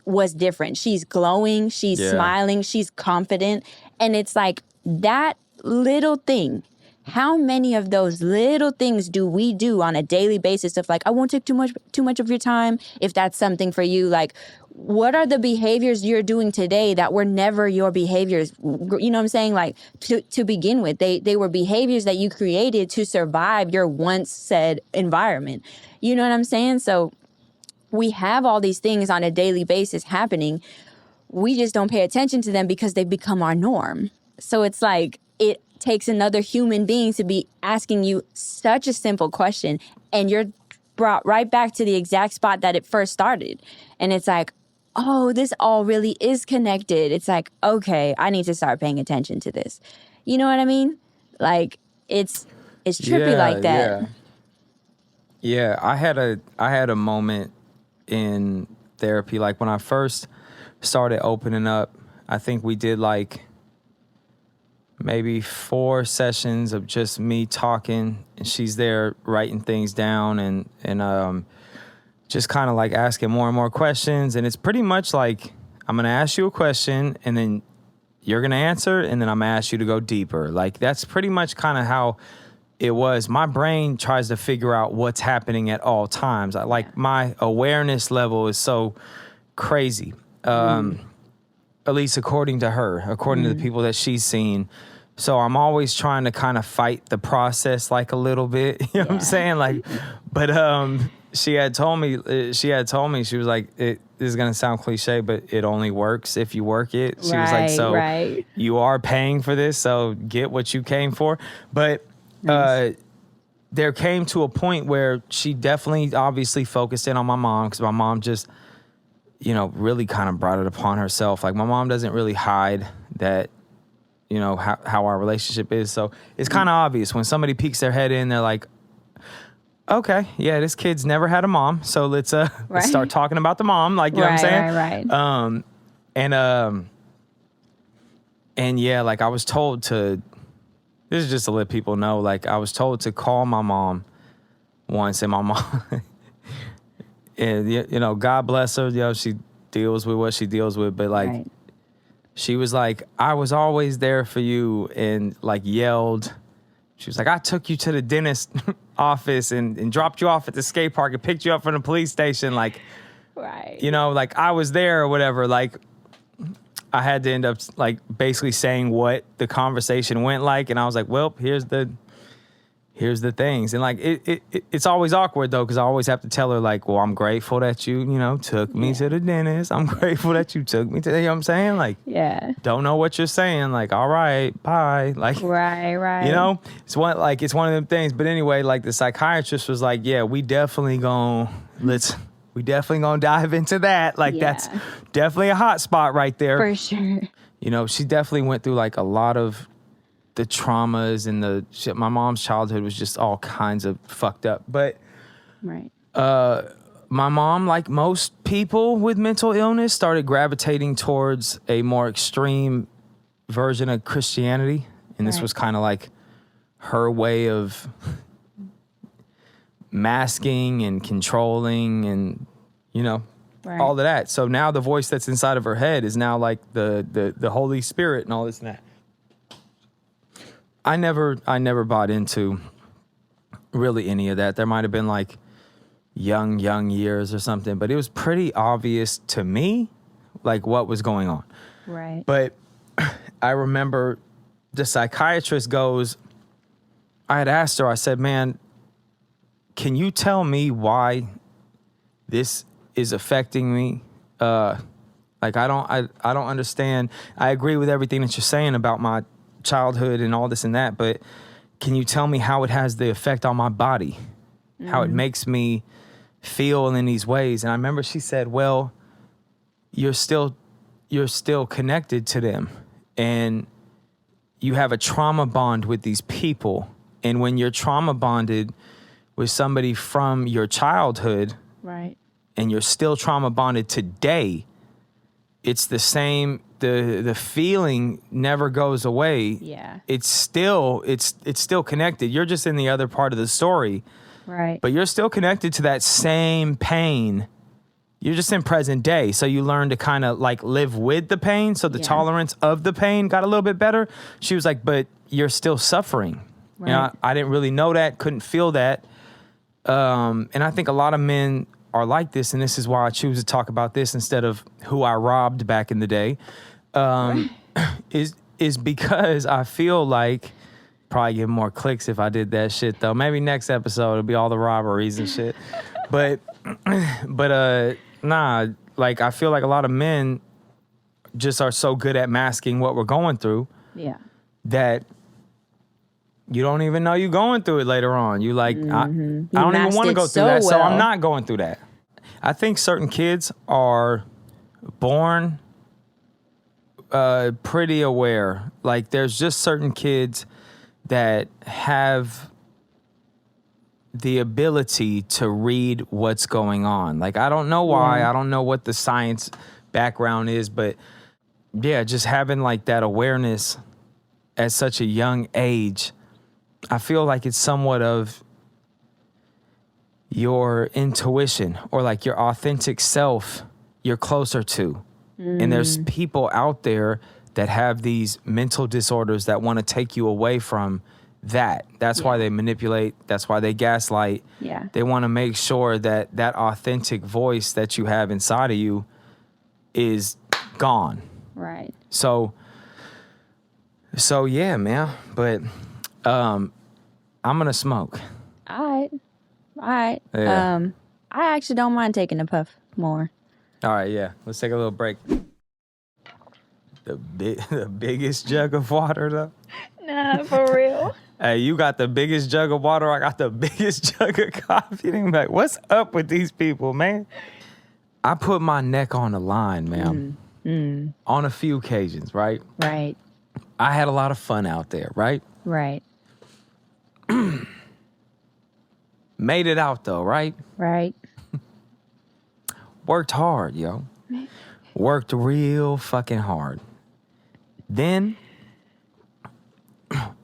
was different. She's glowing, she's smiling, she's confident. And it's like that little thing. How many of those little things do we do on a daily basis of like, I won't take too much of your time if that's something for you? Like, what are the behaviors you're doing today that were never your behaviors? You know what I'm saying? Like, to begin with, they were behaviors that you created to survive your once said environment. You know what I'm saying? So we have all these things on a daily basis happening. We just don't pay attention to them because they've become our norm. So it's like it takes another human being to be asking you such a simple question, and you're brought right back to the exact spot that it first started. And it's like, oh, this all really is connected. It's like, okay, I need to start paying attention to this. You know what I mean? Like, it's trippy like that. Yeah, I had a moment in therapy, like when I first started opening up. I think we did like maybe 4 sessions of just me talking, and she's there writing things down and just kind of like asking more and more questions. And it's pretty much like, I'm gonna ask you a question and then you're gonna answer, and then I'm gonna ask you to go deeper. Like, that's pretty much kind of how it was. My brain tries to figure out what's happening at all times. Like, my awareness level is so crazy. At least according to her, according to the people that she's seen. So I'm always trying to kind of fight the process like a little bit. You know what I'm saying? Like, but she had told me, she was like, this is going to sound cliche, but it only works if you work it. She was like, so you are paying for this, so get what you came for. But there came to a point where she definitely obviously focused in on my mom, because my mom just, really kind of brought it upon herself. Like, my mom doesn't really hide that, how our relationship is. So it's kind of obvious when somebody peeks their head in, they're like, okay, yeah, this kid's never had a mom. So let's let's start talking about the mom. Like, you know what I'm saying? Right. And yeah, like, I was told to, this is just to let people know, like, I was told to call my mom once, and my mom, and, God bless her, she deals with what she deals with, but like, she was like, I was always there for you, and like yelled. She was like, I took you to the dentist office and dropped you off at the skate park and picked you up from the police station. Like, like, I was there or whatever. Like, I had to end up like basically saying what the conversation went like. And I was like, well, here's the things. And like, it's always awkward though, because I always have to tell her like, well, I'm grateful that you, took me to the dentist. I'm grateful that you took me to, you know what I'm saying? Like, don't know what you're saying. Like, all right, bye. Like, right. It's one of them things. But anyway, like, the psychiatrist was like, yeah, we definitely gonna dive into that. Like, that's definitely a hot spot right there. For sure. She definitely went through like a lot of the traumas and the shit. My mom's childhood was just all kinds of fucked up. But my mom, like most people with mental illness, started gravitating towards a more extreme version of Christianity. And this was kind of like her way of masking and controlling and, all of that. So now the voice that's inside of her head is now like the Holy Spirit and all this and that. I never bought into really any of that. There might have been like young years or something, but it was pretty obvious to me like what was going on. Right. But I remember the psychiatrist goes, I had asked her, I said, man, can you tell me why this is affecting me? Like, I don't understand. I agree with everything that you're saying about my childhood and all this and that, but can you tell me how it has the effect on my body? How it makes me feel in these ways? And I remember she said, well, you're still connected to them, and you have a trauma bond with these people. And when you're trauma bonded with somebody from your childhood, right, and you're still trauma bonded today, it's the same. The feeling never goes away. Yeah. It's still connected. You're just in the other part of the story. Right. But you're still connected to that same pain. You're just in present day. So you learn to kind of like live with the pain. So the tolerance of the pain got a little bit better. She was like, but you're still suffering. Right. You know, I didn't really know that, couldn't feel that. And I think a lot of men are like this, and this is why I choose to talk about this instead of who I robbed back in the day, is because I feel like, probably get more clicks if I did that shit though. Maybe next episode it'll be all the robberies and shit. But nah, like I feel like a lot of men just are so good at masking what we're going through. Yeah. That you don't even know you're going through it later on. You like, I don't even want to go through that, so I'm not going through that. I think certain kids are born pretty aware. Like there's just certain kids that have the ability to read what's going on. Like I don't know why, I don't know what the science background is, but yeah, just having like that awareness at such a young age, I feel like it's somewhat of your intuition or like your authentic self you're closer to. And there's people out there that have these mental disorders that want to take you away from that. That's why they manipulate. That's why they gaslight. Yeah. They want to make sure that that authentic voice that you have inside of you is gone. Right. So yeah, man. But I'm gonna smoke. All right. Yeah. I actually don't mind taking a puff more. All right, yeah. Let's take a little break. The biggest jug of water, though. Nah, for real. Hey, you got the biggest jug of water. I got the biggest jug of coffee. And like, what's up with these people, man? I put my neck on the line, man. On a few occasions, right? Right. I had a lot of fun out there, right? Right. Made it out, though, right? Right. Worked hard, yo. Worked real fucking hard. Then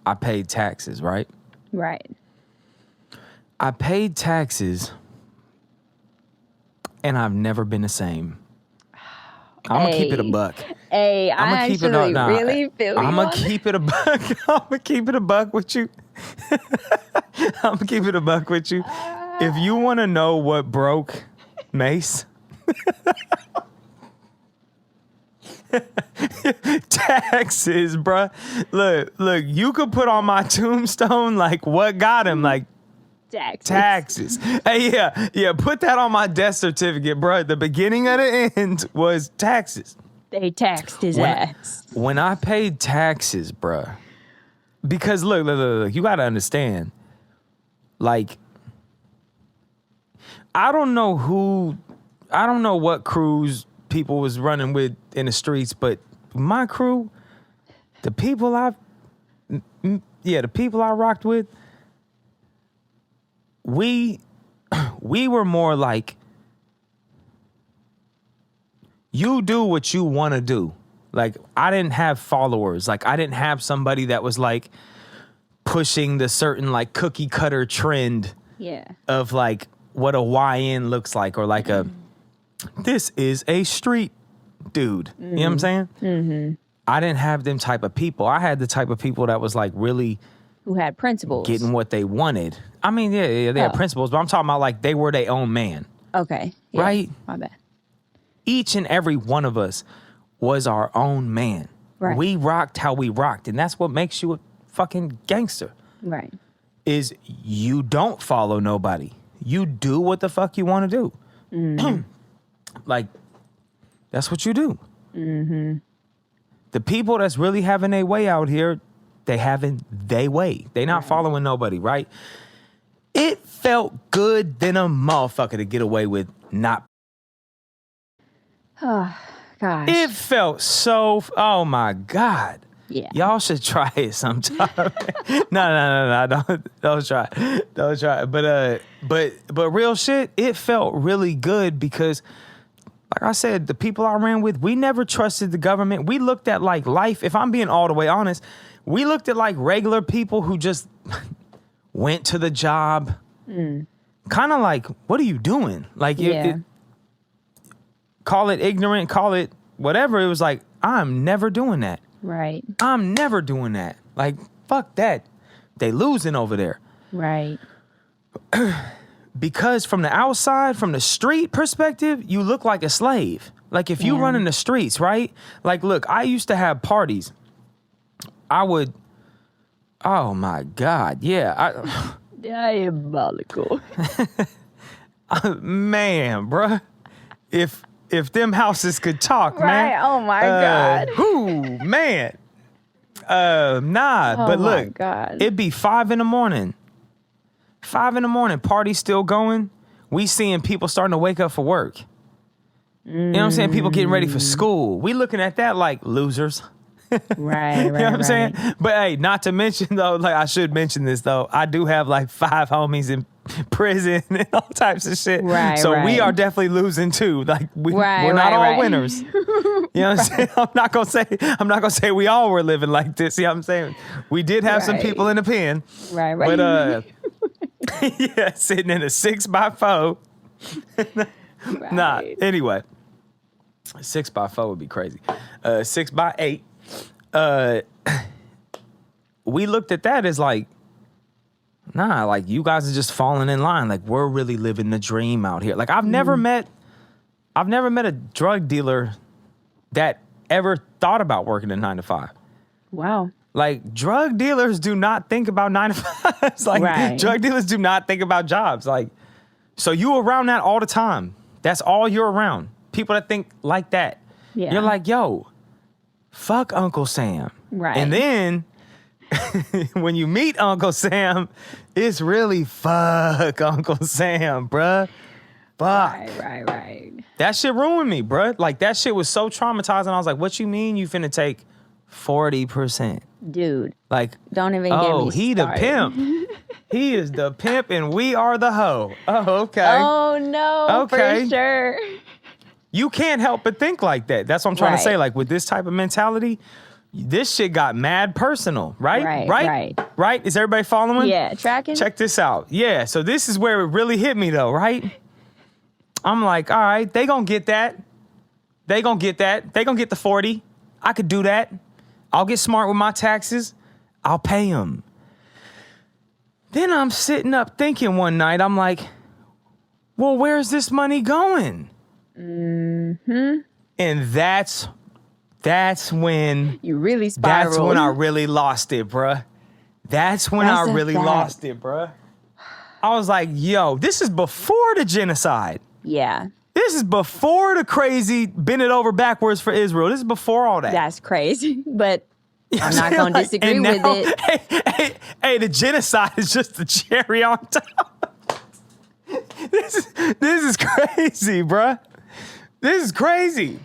I paid taxes, right? Right. I paid taxes and I've never been the same. I'm gonna keep it a buck. Hey, I actually really feel you. I'm gonna keep it a buck. I'm gonna keep it a buck with you. I'm gonna keep it a buck with you. If you want to know what broke Mase, taxes, bruh. Look, you could put on my tombstone like what got him, like taxes. Hey, yeah, put that on my death certificate, bruh. The beginning of the end was taxes. They taxed his ass. When I paid taxes, bruh, because look, you gotta understand, like, I don't know what crews people was running with in the streets, but my crew, the people I rocked with, we were more like, you do what you want to do. Like, I didn't have followers. Like, I didn't have somebody that was like pushing the certain like cookie cutter trend of like what a YN looks like, or like this is a street dude. You know what I'm saying? Mm-hmm. I didn't have them type of people. I had the type of people that was like really, who had principles, getting what they wanted. I mean, yeah, they had principles, but I'm talking about like they were their own man. Okay. Yeah, right? My bad. Each and every one of us was our own man. Right. We rocked how we rocked. And that's what makes you a fucking gangster. Right. Is you don't follow nobody. You do what the fuck you want to do. Like, that's what you do. Mm-hmm. The people that's really having their way out here, they having their way. They not following nobody, right? It felt good than a motherfucker to get away with not. Oh, gosh. It felt so, oh my God. Yeah. Y'all should try it sometime. No, don't try. Don't try. But real shit, it felt really good because, like I said, the people I ran with, we never trusted the government. We looked at like life, if I'm being all the way honest, we looked at like regular people who just went to the job. Kind of like, what are you doing? Like, call it ignorant, call it whatever. It was like, I'm never doing that. Right. I'm never doing that. Like, fuck that. They losing over there. Right. Because from the outside, from the street perspective, you look like a slave. Like if you run in the streets, right? Like, look, I used to have parties. I would, oh my God, yeah. Diabolical. Man, bruh. If them houses could talk, man. Right. Oh my God. Whoo, man. But look, God. it'd be 5 a.m. 5 a.m, party still going. We seeing people starting to wake up for work. You know what I'm saying? People getting ready for school. We looking at that like losers. Right. You know what I'm saying? But hey, not to mention though, like I should mention this though, I do have like 5 homies in prison and all types of shit. Right. So we are definitely losing too. Like we're not all winners. You know what I'm saying? I'm not gonna say we all were living like this. You know what I'm saying? We did have some people in the pen. Right. But yeah, sitting in a 6x4. Nah. Anyway. 6x4 would be crazy. 6x8. We looked at that as like, nah, like you guys are just falling in line. Like we're really living the dream out here. Like I've never met a drug dealer that ever thought about working a 9 to 5. Wow. Like drug dealers do not think about 9 to 5s. Like drug dealers do not think about jobs. Like, so you around that all the time. That's all you're around. People that think like that. Yeah. You're like, yo, fuck Uncle Sam. Right. And then when you meet Uncle Sam, it's really fuck Uncle Sam, bruh. Fuck. Right. That shit ruined me, bruh. Like that shit was so traumatizing. I was like, what you mean you finna take 40%? Dude. Like, don't even get me started. He the pimp. He is the pimp and we are the hoe. Oh, okay. Oh no, okay. For sure. You can't help but think like that. That's what I'm trying to say. Like with this type of mentality, this shit got mad personal, right? Right? Is everybody following? Yeah, tracking. Check this out. Yeah, so this is where it really hit me though, right? I'm like, all right, they gonna get that. They gonna get the 40. I could do that. I'll get smart with my taxes. I'll pay them. Then I'm sitting up thinking one night, I'm like, well, where's this money going? Mm-hmm. And that's when you really spiraled. That's when I really lost it, bruh. That's lost it, bruh. I was like, yo, this is before the genocide. Yeah. This is before the crazy bend it over backwards for Israel. This is before all that. That's crazy, but I'm not going to disagree with it. Hey, the genocide is just the cherry on top. This is crazy, bruh. This is crazy.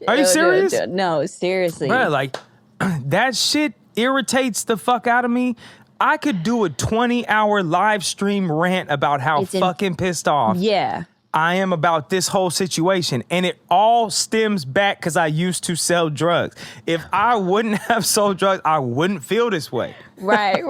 Are you serious? No, seriously. Bruh, like, that shit irritates the fuck out of me. I could do a 20-hour live stream rant about how fucking pissed off I am about this whole situation. And it all stems back because I used to sell drugs. If I wouldn't have sold drugs, I wouldn't feel this way. Right.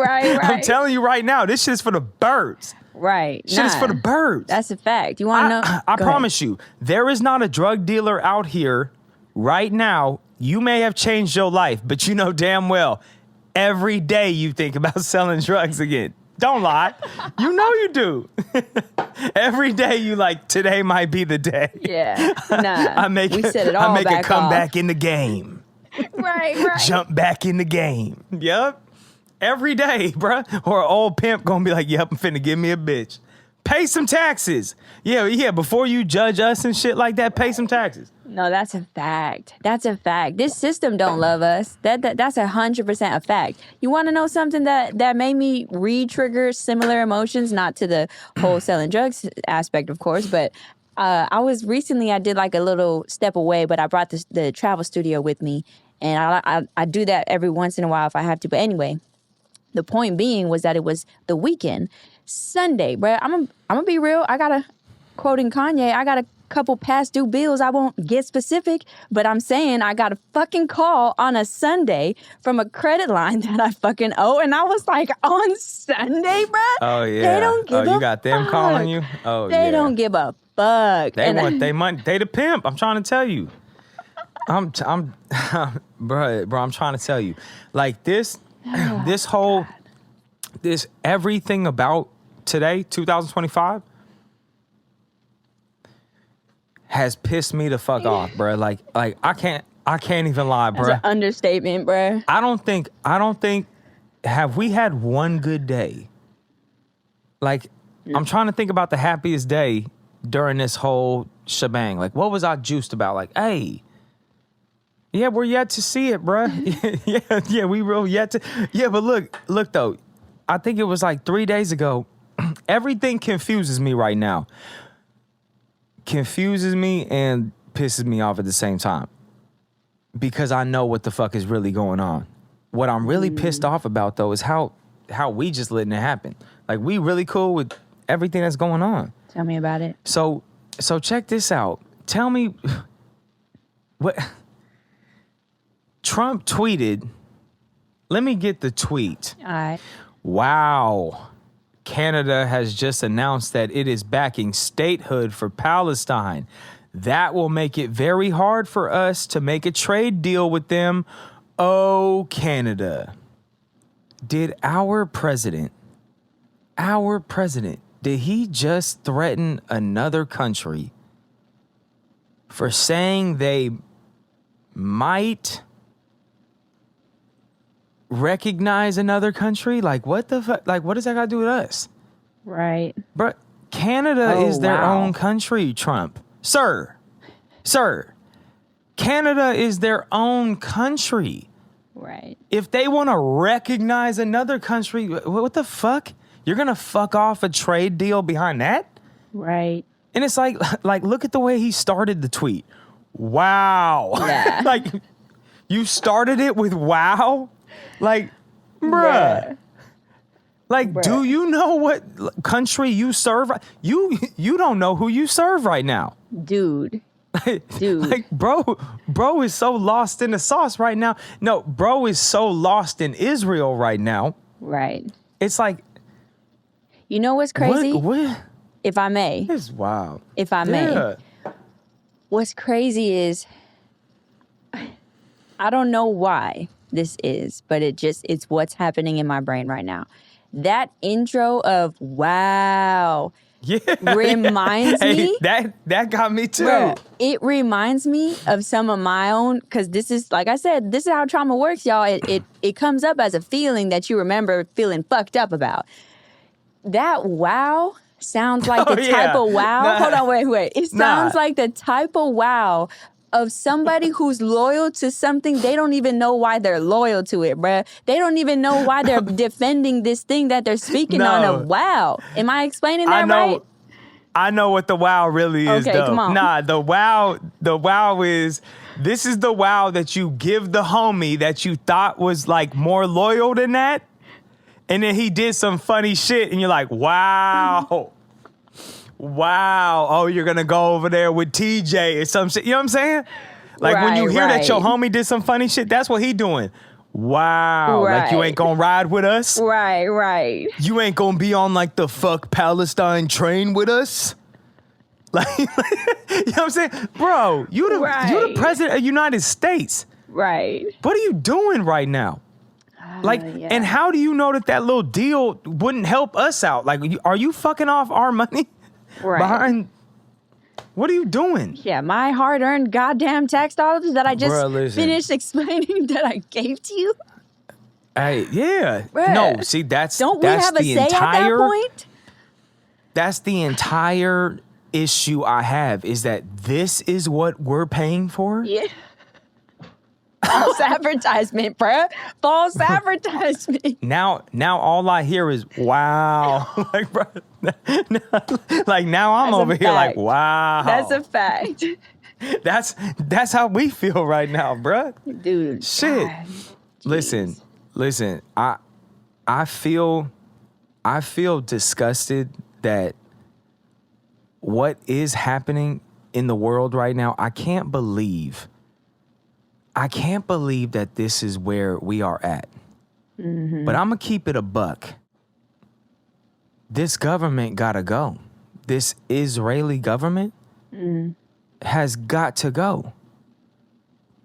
I'm telling you right now, this shit is for the birds. Right. Shit is for the birds. That's a fact. You want to know? I promise you, there is not a drug dealer out here right now. You may have changed your life, but you know damn well, every day you think about selling drugs again. Don't lie. You know you do. Every day you like, today might be the day. Yeah. Nah. I make a comeback in the game. Right. Jump back in the game. Yep. Every day, bruh. Or an old pimp gonna be like, yep, I'm finna give me a bitch. Pay some taxes. Yeah. Before you judge us and shit like that, pay some taxes. No, that's a fact. That's a fact. This system don't love us. That's 100% a fact. You want to know something that made me re-trigger similar emotions, not to the whole selling drugs aspect, of course, but I did like a little step away, but I brought the travel studio with me, and I do that every once in a while if I have to. But anyway, the point being was that it was the weekend, Sunday, bro. I'm gonna be real. Quoting Kanye, I got a couple past due bills. I won't get specific, but I'm saying I got a fucking call on a Sunday from a credit line that I fucking owe, and I was like, on Sunday, bro? Oh yeah. They don't give a you got them fuck. calling you? Oh yeah. They don't give a fuck. They want they money. They the pimp. I'm trying to tell you. I'm bro, I'm trying to tell you. Like this everything about today, 2025, has pissed me the fuck off, bro. Like I can't even lie, bro. That's an understatement, bro. I don't think have we had one good day? Like I'm trying to think about the happiest day during this whole shebang. Like what was I juiced about? Like, hey, yeah, we're yet to see it, bro. yeah, we real yet to. Yeah, but look though. I think it was like 3 days ago. Everything confuses me right now. Confuses me and pisses me off at the same time. Because I know what the fuck is really going on. What I'm really pissed off about though is how we just letting it happen. Like we really cool with everything that's going on. Tell me about it. So check this out. Tell me what Trump tweeted. Let me get the tweet. All right. Wow. Canada has just announced that it is backing statehood for Palestine. That will make it very hard for us to make a trade deal with them. Oh, Canada. Did our president, did he just threaten another country for saying they might recognize another country? Like, what the fuck? Like, what does that got to do with us? Right. But Canada is their own country, Trump. Sir. Canada is their own country. Right. If they want to recognize another country, what the fuck? You're going to fuck off a trade deal behind that? Right. And it's like, look at the way he started the tweet. Wow. Yeah. Like, you started it with wow? Like, bruh. Like, do you know what country you serve? You don't know who you serve right now. Dude. Like, bro is so lost in the sauce right now. No, bro is so lost in Israel right now. Right. It's like, you know what's crazy? What? If I may. It's wild. If I may. Yeah. What's crazy is, I don't know why this is, but it's what's happening in my brain right now. That intro of wow reminds me. That got me too. Bruh, it reminds me of some of my own, because this is, like I said, this is how trauma works, y'all. It comes up as a feeling that you remember feeling fucked up about. That wow sounds like the type of wow. Nah. Hold on, wait. It sounds like the type of wow of somebody who's loyal to something. They don't even know why they're loyal to it, bruh. They don't even know why they're defending this thing that they're speaking on of wow. Am I explaining that right? I know what the wow really is, okay, though. Come on. Nah, the wow is, this is the wow that you give the homie that you thought was like more loyal than that. And then he did some funny shit and you're like, wow. Wow. Oh, you're going to go over there with TJ or some shit. You know what I'm saying? Like when you hear that your homie did some funny shit, that's what he doing. Wow. Right. Like you ain't going to ride with us? Right. You ain't going to be on like the fuck Palestine train with us? Like, you know what I'm saying? Bro, you the president of the United States. Right. What are you doing right now? Like, and how do you know that little deal wouldn't help us out? Like, are you fucking off our money? Right. Behind? What are you doing? Yeah, my hard-earned goddamn tax dollars that I just Bruh, listen. finished explaining that I gave to you. Hey, yeah. Bruh, No, see, that's don't we have a the say entire, at that point? That's the entire issue I have, is that this is what we're paying for? Yeah. False advertisement, bruh. False advertisement. Now all I hear is wow. Like, bro, like now I'm That's a over here like, fact. wow. That's a fact. That's how we feel right now, bruh. Dude. Shit. God, Listen. I feel disgusted that what is happening in the world right now, I can't believe that this is where we are at. Mm-hmm. But I'm going to keep it a buck. This government got to go. This Israeli government has got to go.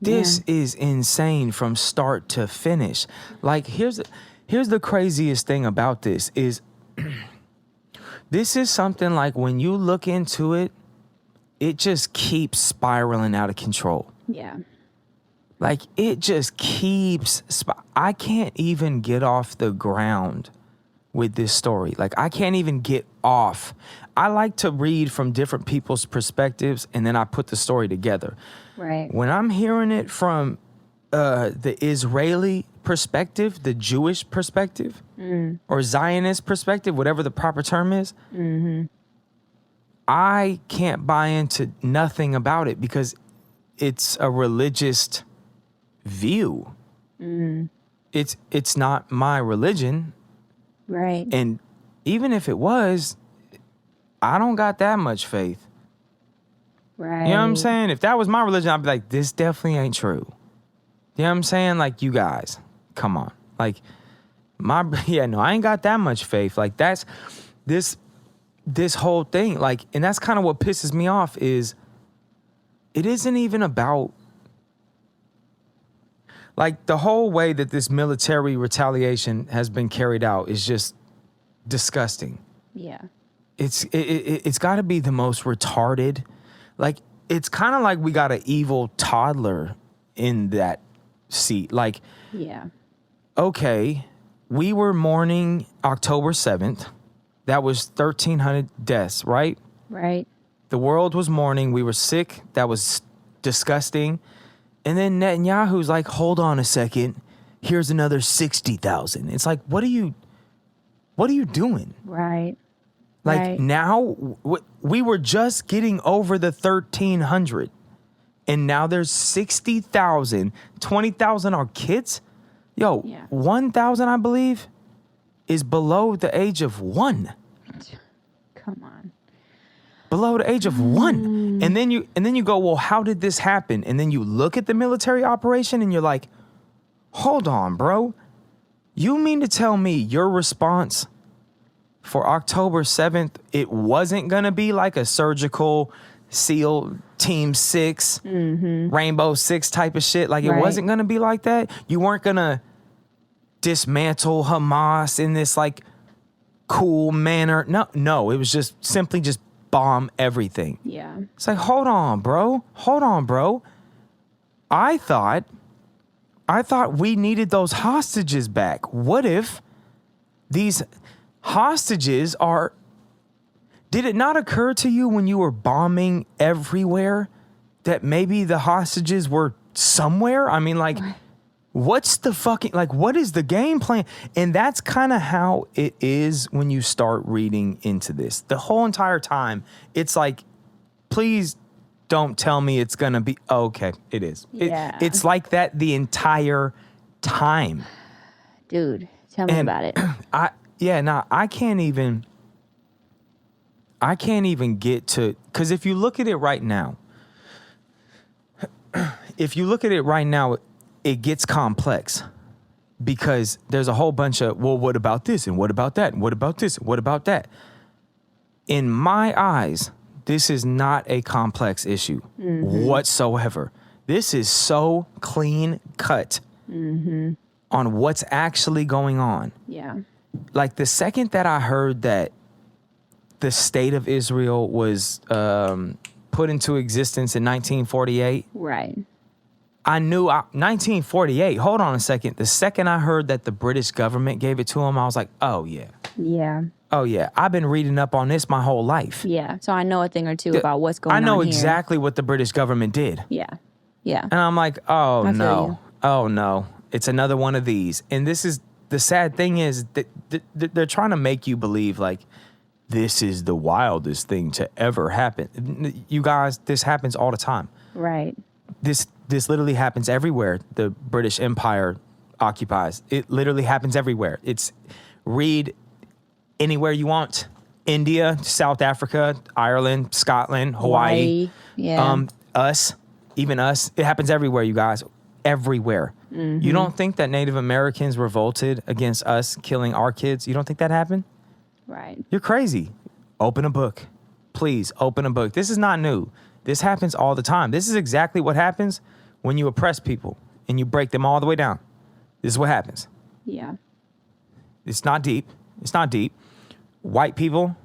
This is insane from start to finish. Like, here's the craziest thing about this is this is something like when you look into it, it just keeps spiraling out of control. Yeah. Like, it just keeps... I can't even get off the ground with this story. Like, I can't even get off. I like to read from different people's perspectives, and then I put the story together. Right. When I'm hearing it from the Israeli perspective, the Jewish perspective, or Zionist perspective, whatever the proper term is, I can't buy into nothing about it because it's a religious view. It's not my religion. Right. And even if it was, I don't got that much faith. Right. You know what I'm saying? If that was my religion, I'd be like, this definitely ain't true. You know what I'm saying? Like, you guys, come on. Like, I ain't got that much faith. Like, that's this whole thing. Like, and that's kind of what pisses me off is it isn't even about, like, the whole way that this military retaliation has been carried out is just disgusting. Yeah. It's got to be the most retarded. Like, it's kind of like we got an evil toddler in that seat. Like, Yeah. okay, we were mourning October 7th. That was 1,300 deaths, right? Right. The world was mourning. We were sick. That was disgusting. And then Netanyahu's like, hold on a second. Here's another 60,000. It's like, what are you doing? Right. Like, Right. now we were just getting over the 1,300. And now there's 60,000, 20,000 are kids. Yo, Yeah. 1,000, I believe, is below the age of 1. Come on. Below the age of 1. And then you go, well, how did this happen? And then you look at the military operation and you're like, hold on, bro. You mean to tell me your response for October 7th, it wasn't going to be like a surgical SEAL Team 6, Rainbow 6 type of shit? Like, it Right. wasn't going to be like that? You weren't going to dismantle Hamas in this, like, cool manner? No, it was just simply just bomb everything. Yeah. It's like, hold on, bro. I thought we needed those hostages back. What if these hostages are... Did it not occur to you when you were bombing everywhere that maybe the hostages were somewhere? I mean, like, what's the fucking... Like, what is the game plan? And that's kind of how it is when you start reading into this. The whole entire time, it's like, please don't tell me it's going to be... Oh, okay, it is. Yeah. It's like that the entire time. Dude, tell me about it. I can't even get to... Because if you look at it right now, it gets complex because there's a whole bunch of, well, what about this? And what about that? And what about this? And what about that? In my eyes, this is not a complex issue whatsoever. This is so clean cut on what's actually going on. Yeah. Like, the second that I heard that the state of Israel was put into existence in 1948. Right. I knew 1948. Hold on a second. The second I heard that the British government gave it to him, I was like, oh, yeah. Yeah. Oh, yeah. I've been reading up on this my whole life. Yeah. So I know a thing or two about what's going on I know here. exactly what the British government did. Yeah. Yeah. And I'm like, oh, I feel no. you. Oh, no. It's another one of these. And this is the sad thing is that they're trying to make you believe like this is the wildest thing to ever happen. You guys, this happens all the time. Right. This literally happens everywhere the British Empire occupies. It literally happens everywhere. Read anywhere you want. India, South Africa, Ireland, Scotland, Hawaii. Yeah. Even us. It happens everywhere, you guys. Everywhere. Mm-hmm. You don't think that Native Americans revolted against us killing our kids? You don't think that happened? Right. You're crazy. Open a book. Please, open a book. This is not new. This happens all the time. This is exactly what happens when you oppress people and you break them all the way down. This is what happens. Yeah. It's not deep. It's not deep. White people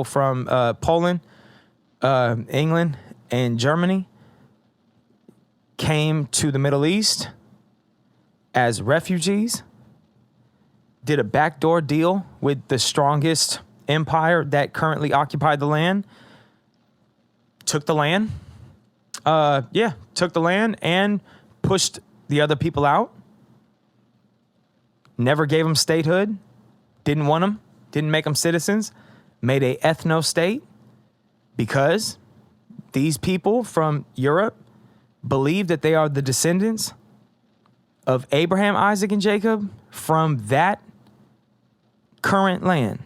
from Poland, England, and Germany came to the Middle East as refugees, did a backdoor deal with the strongest empire that currently occupied the land, took the land and pushed the other people out, never gave them statehood, didn't want them, didn't make them citizens, made a ethno-state because these people from Europe believe that they are the descendants of Abraham, Isaac, and Jacob from that current land.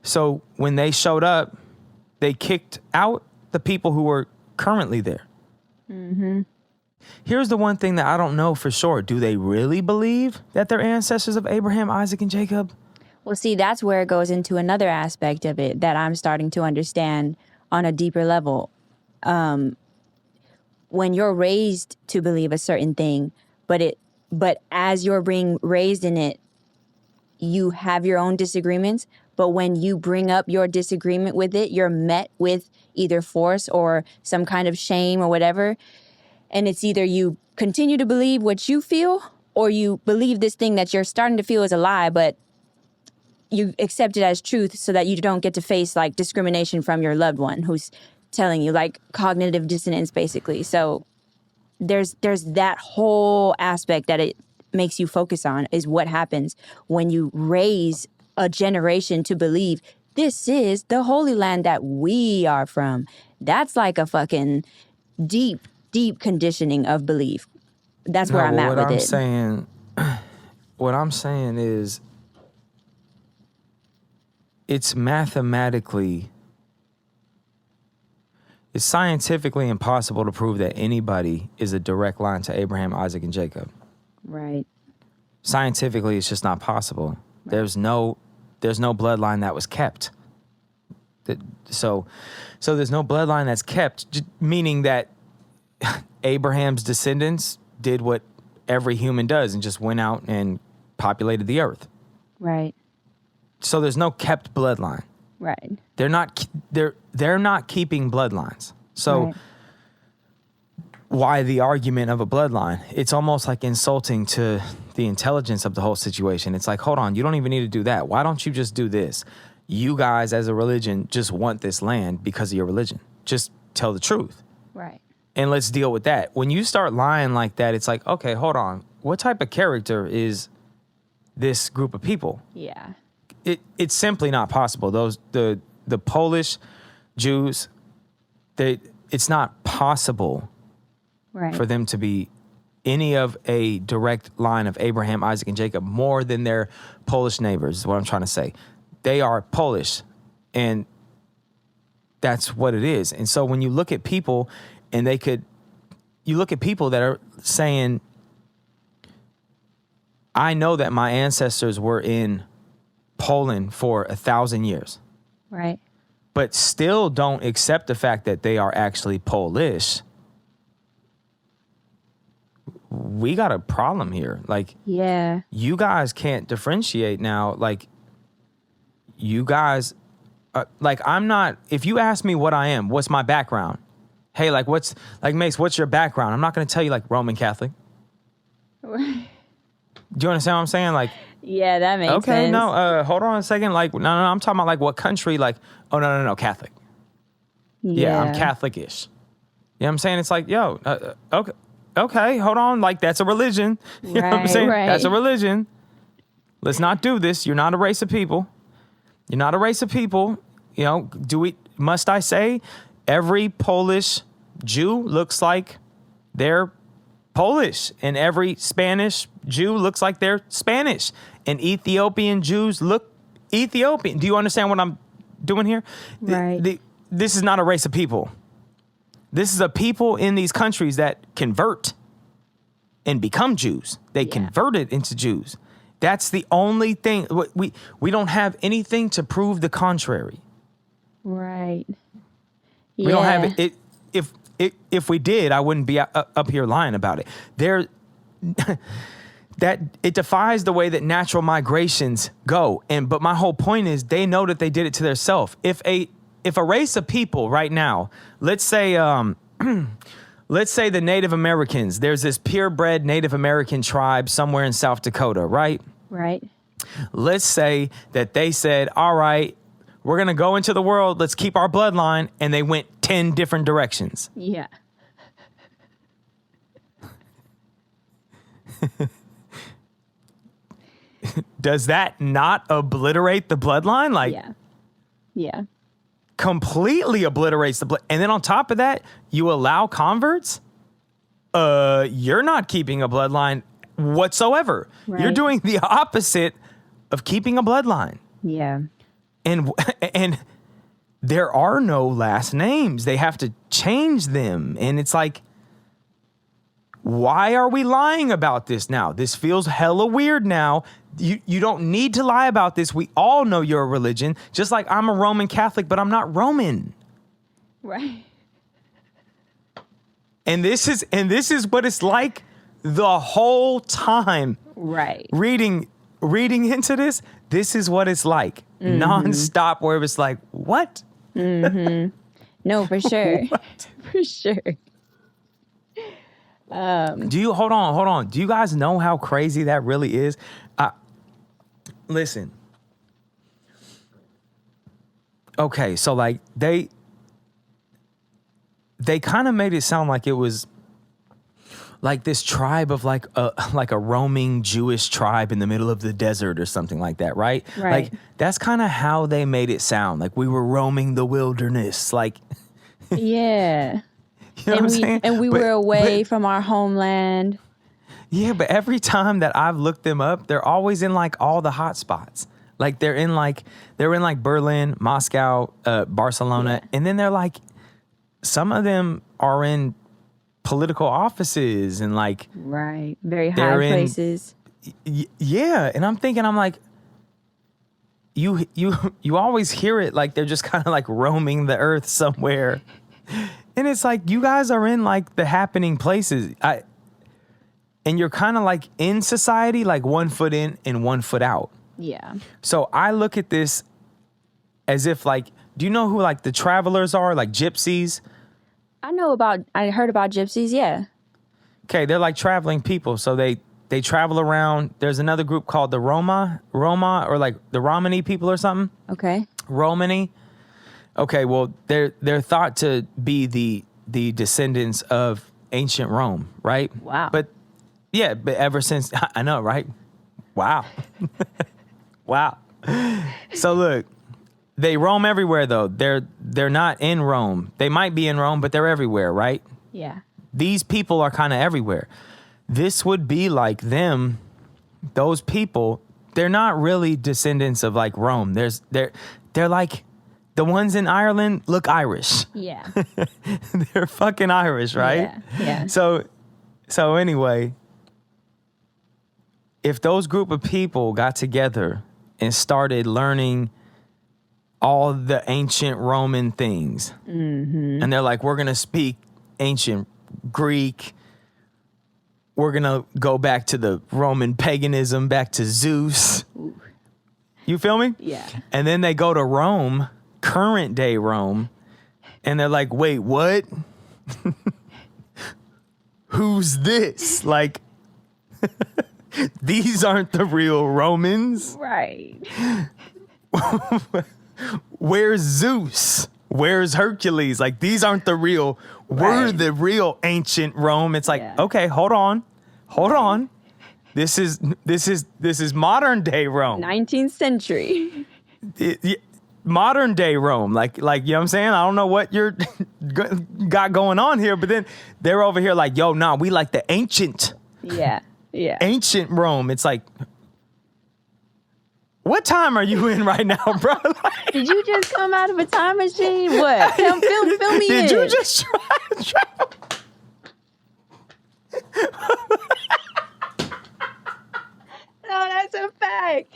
So when they showed up, they kicked out the people who were currently there. Mm-hmm. Here's the one thing that I don't know for sure. Do they really believe that they're ancestors of Abraham, Isaac, and Jacob? Well, see, that's where it goes into another aspect of it that I'm starting to understand on a deeper level. When you're raised to believe a certain thing, but as you're being raised in it, you have your own disagreements. But when you bring up your disagreement with it, you're met with either force or some kind of shame or whatever. And it's either you continue to believe what you feel or you believe this thing that you're starting to feel is a lie, but you accept it as truth so that you don't get to face like discrimination from your loved one who's telling you, like cognitive dissonance, basically. So there's that whole aspect that it makes you focus on is what happens when you raise a generation to believe this is the Holy Land that we are from. That's like a fucking deep, deep conditioning of belief. That's where I'm at with it. What I'm saying is it's scientifically impossible to prove that anybody is a direct line to Abraham, Isaac, and Jacob. Right. Scientifically, it's just not possible. Right. There's no bloodline that was kept. So there's no bloodline that's kept, meaning that Abraham's descendants did what every human does and just went out and populated the earth. Right. So there's no kept bloodline. Right. They're not keeping bloodlines. So right. Why the argument of a bloodline? It's almost like insulting to the intelligence of the whole situation. It's like, hold on, you don't even need to do that. Why don't you just do this? You guys as a religion just want this land because of your religion. Just tell the truth. Right. And let's deal with that. When you start lying like that, it's like, okay, hold on. What type of character is this group of people? Yeah. It's simply not possible. The Polish Jews, it's not possible right. for them to be any of a direct line of Abraham, Isaac, and Jacob more than their Polish neighbors, is what I'm trying to say. They are Polish, and that's what it is. And so when you look at people, and you look at people that are saying, I know that my ancestors were in Poland for 1,000 years. Right. But still don't accept the fact that they are actually Polish. We got a problem here. Like, yeah, you guys can't differentiate now. Like, you guys like I'm not. If you ask me what I am, what's my background? Hey, like Mase, what's your background? I'm not going to tell you like Roman Catholic. Do you understand what I'm saying? Like, yeah, that makes sense. Okay, no, hold on a second. Like, no, I'm talking about like what country? Like, oh no, Catholic. Yeah, I'm Catholic-ish. You know what I'm saying? It's like, yo, okay, hold on. Like, that's a religion. You know what I'm saying? Right. That's a religion. Let's not do this. You're not a race of people. You're not a race of people. You know, must I say, every Polish Jew looks like they're Polish, and every Spanish Jew looks like they're Spanish, and Ethiopian Jews look Ethiopian. Do you understand what I'm doing here? Right. This is not a race of people. This is a people in these countries that convert and become Jews. They converted into Jews. That's the only thing. We don't have anything to prove the contrary. Right. Yeah. We don't have it. If we did, I wouldn't be up here lying about it. That it defies the way that natural migrations go. But my whole point is they know that they did it to themselves. If a race of people right now, let's say the Native Americans, there's this purebred Native American tribe somewhere in South Dakota, right? Right. Let's say that they said, all right, we're going to go into the world. Let's keep our bloodline. And they went 10 different directions. Yeah. Does that not obliterate the bloodline? Like, Yeah. Completely obliterates the blood. And then on top of that, you allow converts? You're not keeping a bloodline whatsoever. Right. You're doing the opposite of keeping a bloodline. Yeah. And there are no last names. They have to change them. And it's like, why are we lying about this now? This feels hella weird now. You don't need to lie about this. We all know you're a religion. Just like I'm a Roman Catholic, but I'm not Roman. Right. And this is what it's like the whole time. Right. Reading into this, this is what it's like. Mm-hmm. Nonstop, where it's like, what? Mm-hmm. No, for sure. For sure. Hold on. Do you guys know how crazy that really is? Listen. Okay, so like they kind of made it sound like it was like this tribe of like a roaming Jewish tribe in the middle of the desert or something like that, right? Right. Like that's kind of how they made it sound. Like we were roaming the wilderness, like yeah. You know what I'm saying? And we were away from our homeland. Yeah, but every time that I've looked them up, they're always in like all the hot spots. Like they're in like Berlin, Moscow, Barcelona, and then they're like some of them are in political offices and like right, very high places. Yeah, and I'm like you always hear it like they're just kind of like roaming the earth somewhere. And it's like, you guys are in like the happening places. And you're kind of like in society, like 1 foot in and 1 foot out. Yeah. So I look at this as if like, do you know who like the travelers are? Like gypsies? I heard about gypsies. Yeah. Okay. They're like traveling people. So they travel around. There's another group called the Roma, or like the Romani people or something. Okay. Romani. Okay, well, they're thought to be the descendants of ancient Rome, right? Wow. But ever since, I know, right? Wow. Wow. So look, they roam everywhere though. They're not in Rome. They might be in Rome, but they're everywhere, right? Yeah. These people are kind of everywhere. This would be like them, those people, they're not really descendants of like Rome. They're like, the ones in Ireland look Irish. Yeah. They're fucking Irish, right? Yeah. So anyway, if those group of people got together and started learning all the ancient Roman things, and they're like, we're going to speak ancient Greek, we're going to go back to the Roman paganism, back to Zeus. Ooh. You feel me? Yeah. And then they go to Rome current day Rome, and they're like, wait, what? Who's this? Like, these aren't the real Romans. Right. Where's Zeus? Where's Hercules? Like, these aren't the real, we're the real ancient Rome. It's like, okay, hold on. This is modern day Rome. 19th century. Modern day Rome. Like, you know what I'm saying? I don't know what you're got going on here, but then they're over here like, yo, nah, we like the ancient. Yeah. Ancient Rome. It's like, what time are you in right now, bro? Like, did you just come out of a time machine? What? Fill me in. Did you just try? No, that's a fact.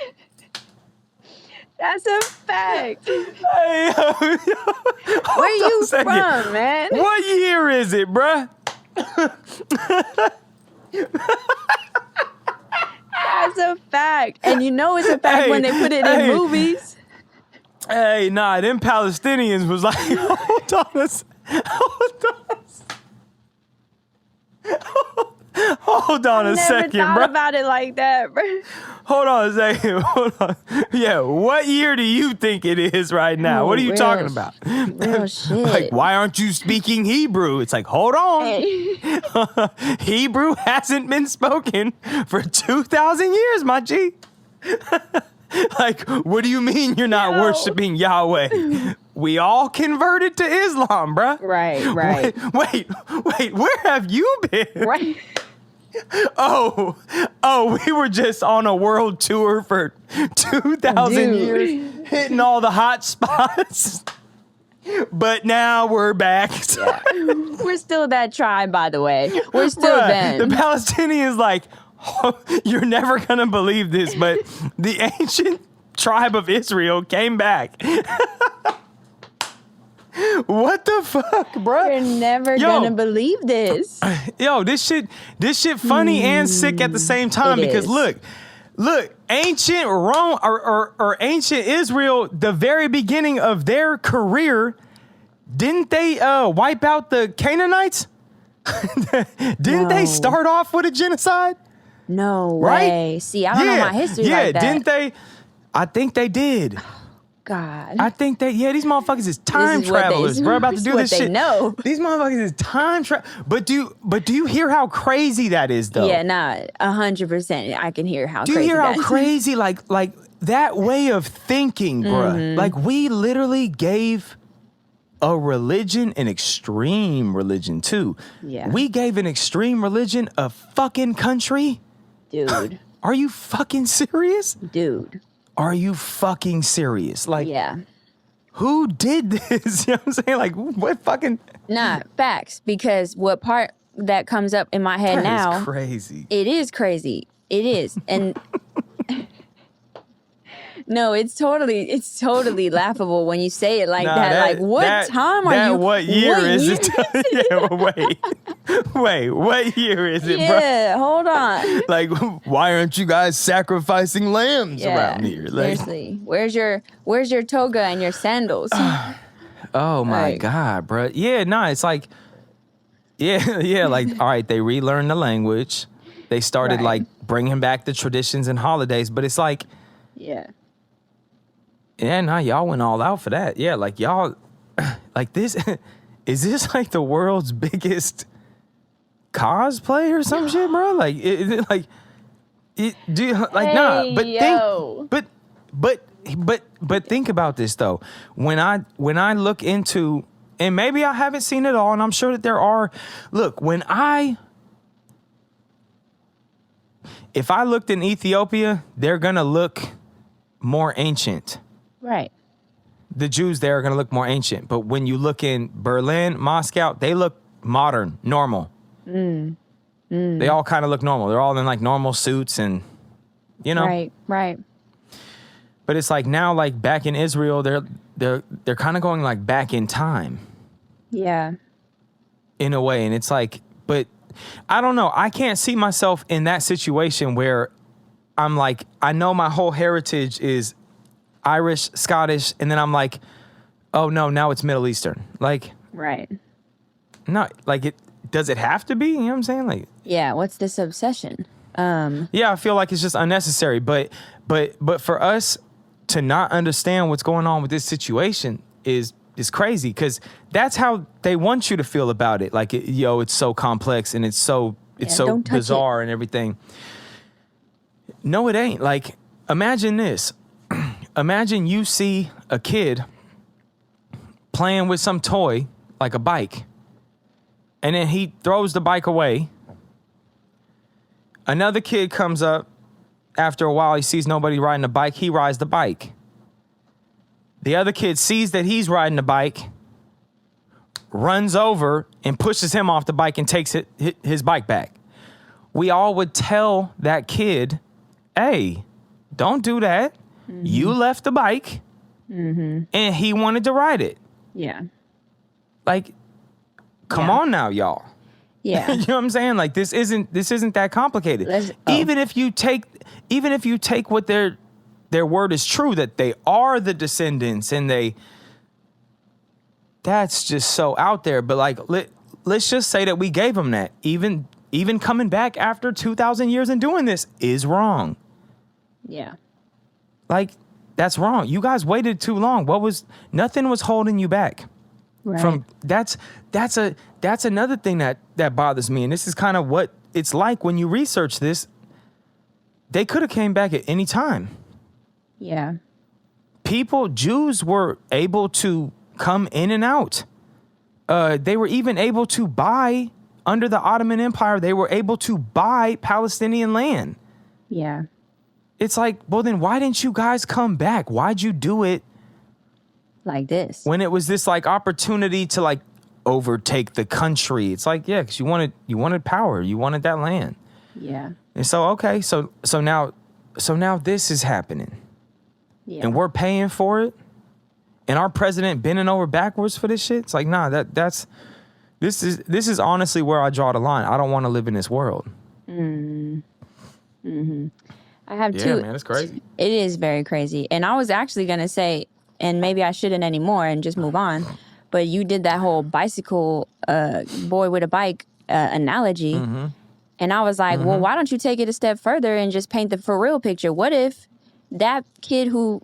That's a fact. Hey, Where you from, man? What year is it, bruh? That's a fact. And you know it's a fact when they put it in movies. Hey, nah, them Palestinians was like, hold on a second, bro. Never thought about it like that, bro. Hold on a second. Hold on. Yeah, what year do you think it is right now? What are you talking about? Real shit. Like, why aren't you speaking Hebrew? It's like, hold on. Hey. Hebrew hasn't been spoken for 2,000 years, my G. Like, what do you mean you're not worshiping Yahweh? We all converted to Islam, bruh. Right. Wait, where have you been? Right. Oh, we were just on a world tour for 2,000 years, hitting all the hot spots. But now we're back. Yeah. We're still that tribe, by the way. We're still them. The Palestinians like, oh, you're never going to believe this, but the ancient tribe of Israel came back. What the fuck, bro? You're never gonna believe this. Yo, this shit funny and sick at the same time because look, ancient Rome or ancient Israel, the very beginning of their career, didn't they wipe out the Canaanites? Didn't they start off with a genocide? No right? way. See, I don't know my history like that. Didn't they? I think they did. God. I think these motherfuckers is time travelers, bro. About to do this shit. Know. These motherfuckers is time travel. But do you hear how crazy that is, though? Yeah, nah, 100%. I can hear how. Do you hear how crazy, like that way of thinking, bro? Mm-hmm. Like we literally gave a religion, an extreme religion too. Yeah. We gave an extreme religion a fucking country. Dude. Are you fucking serious? Dude. Are you fucking serious? Like, yeah. Who did this? You know what I'm saying? Like, what fucking... Nah, facts. Because what part that comes up in my head now... is crazy. It is crazy. It is. And... No, it's totally laughable when you say it like that. Like, what time are you... What year is it? Yeah, wait, what year is it, bro? Yeah, hold on. Like, why aren't you guys sacrificing lambs around here? Like, seriously. Where's your toga and your sandals? Oh my God, bro. Yeah, no, it's like, yeah, like, all right, they relearned the language. They started like bringing back the traditions and holidays, but it's like, yeah, nah, y'all went all out for that. Yeah, like y'all, like this, is this like the world's biggest cosplay or some shit, bro? Like, nah, but think about this though. When I look into, and maybe I haven't seen it all, and I'm sure that there are. Look, if I looked in Ethiopia, they're gonna look more ancient. right. The Jews there are gonna look more ancient. But when you look in Berlin, Moscow, they look modern, normal. They all kind of look normal. They're all in like normal suits and, you know. Right. But it's like now, like back in Israel, they're kind of going like back in time. Yeah. In a way, and it's like, but I don't know. I can't see myself in that situation where I'm like, I know my whole heritage is Irish, Scottish, and then I'm like, oh no, now it's Middle Eastern. Like, Right. no, like does it have to be? You know what I'm saying? Like, Yeah. What's this obsession? yeah, I feel like it's just unnecessary. But for us to not understand what's going on with this situation is crazy, because that's how they want you to feel about it. Like, it's so complex and it's so bizarre and everything. No, it ain't. Like, imagine this. Imagine you see a kid playing with some toy, like a bike, and then he throws the bike away. Another kid comes up. After a while, he sees nobody riding the bike. He rides the bike. The other kid sees that he's riding the bike, runs over and pushes him off the bike and takes his bike back. We all would tell that kid, hey, don't do that. Mm-hmm. You left the bike, and he wanted to ride it. Yeah. Like, come on now, y'all. Yeah. You know what I'm saying? Like, this isn't that complicated. Even if you take what their word is true, that they are the descendants, and that's just so out there. But like, let's just say that we gave them that. Even coming back after 2,000 years and doing this is wrong. Yeah. Like, that's wrong. You guys waited too long. Nothing was holding you back. Right. From that's another thing that bothers me. And this is kind of what it's like when you research this. They could have came back at any time. Yeah. Jews were able to come in and out. They were even able to buy, under the Ottoman Empire, they were able to buy Palestinian land. Yeah. It's like, well, then why didn't you guys come back? Why'd you do it like this? When it was this like opportunity to like overtake the country. It's like, yeah, because you wanted power. You wanted that land. Yeah. And so, okay, so now this is happening. Yeah. And we're paying for it. And our president bending over backwards for this shit. It's like, nah, this is honestly where I draw the line. I don't want to live in this world. Mm-hmm. I have two. Yeah, man, it's crazy. It is very crazy. And I was actually going to say, and maybe I shouldn't anymore and just move on, but you did that whole bicycle, boy with a bike analogy. Mm-hmm. And I was like, well, why don't you take it a step further and just paint the for real picture? What if that kid who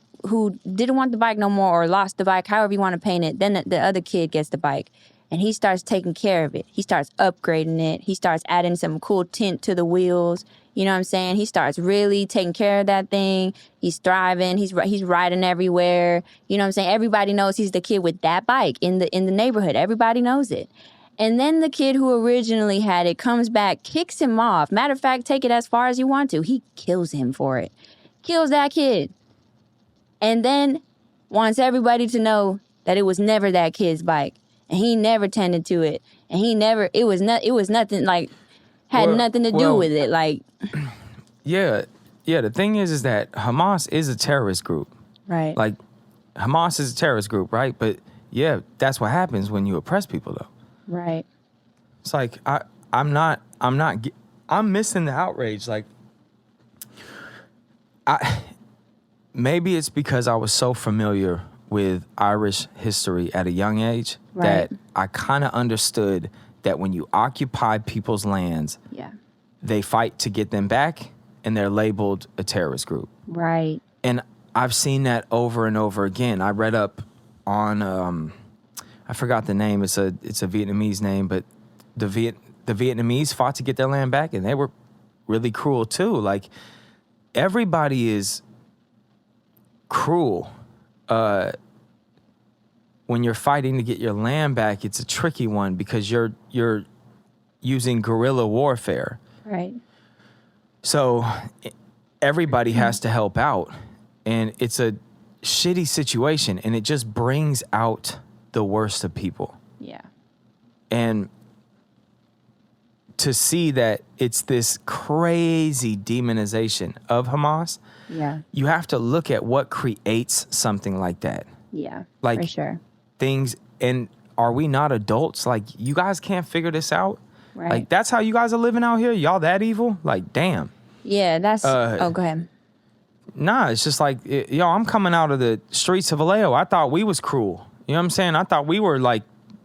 didn't want the bike no more, or lost the bike, however you want to paint it, then the other kid gets the bike and he starts taking care of it. He starts upgrading it. He starts adding some cool tint to the wheels. You know what I'm saying? He starts really taking care of that thing. He's thriving. He's riding everywhere. You know what I'm saying? Everybody knows he's the kid with that bike in the neighborhood. Everybody knows it. And then the kid who originally had it comes back, kicks him off. Matter of fact, take it as far as you want to. He kills him for it. Kills that kid. And then wants everybody to know that it was never that kid's bike. And he never tended to it. And it was nothing like, had nothing to do with it. Like, yeah. The thing is that Hamas is a terrorist group. Right. Like, Hamas is a terrorist group, right? But yeah, that's what happens when you oppress people, though. Right. It's like, I'm missing the outrage. Like, maybe it's because I was so familiar with Irish history at a young age that I kind of understood that when you occupy people's lands, they fight to get them back, and they're labeled a terrorist group. Right. And I've seen that over and over again. I read up on, I forgot the name. It's a Vietnamese name, but the Vietnamese fought to get their land back, and they were really cruel too. Like, everybody is cruel. When you're fighting to get your land back, it's a tricky one because you're using guerrilla warfare. Right. So everybody has to help out, and it's a shitty situation, and it just brings out the worst of people. Yeah. And to see that it's this crazy demonization of Hamas, you have to look at what creates something like that. Yeah, like, for sure. Things, and are we not adults? Like, you guys can't figure this out? Right. Like, that's how you guys are living out here? Y'all that evil? Like, damn. Yeah, that's... go ahead. Nah, it's just like, I'm coming out of the streets of Vallejo. I thought we was cruel. You know what I'm saying? I thought we were like,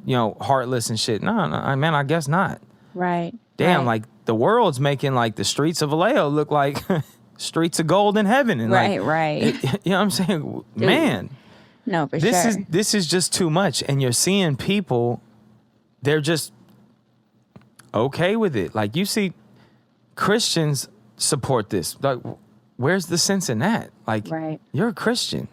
heartless and shit. No, man, I guess not. Right. Damn, right. like the world's making like the streets of Vallejo look like streets of gold in heaven. And right. You know what I'm saying? Dude. Man. No, for This sure. is just too much. And you're seeing people, they're just okay with it. Like you see Christians support this. Like, where's the sense in that? Like, Right. you're a Christian.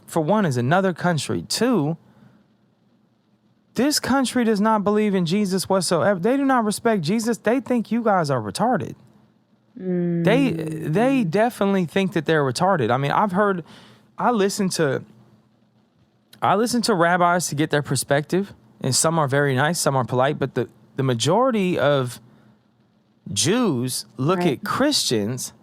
For one, is another country. Two, this country does not believe in Jesus whatsoever. They do not respect Jesus. They think you guys are retarded. They definitely think that they're retarded. I mean, I listen to rabbis to get their perspective, and some are very nice, some are polite, but the majority of Jews look Right. at Christians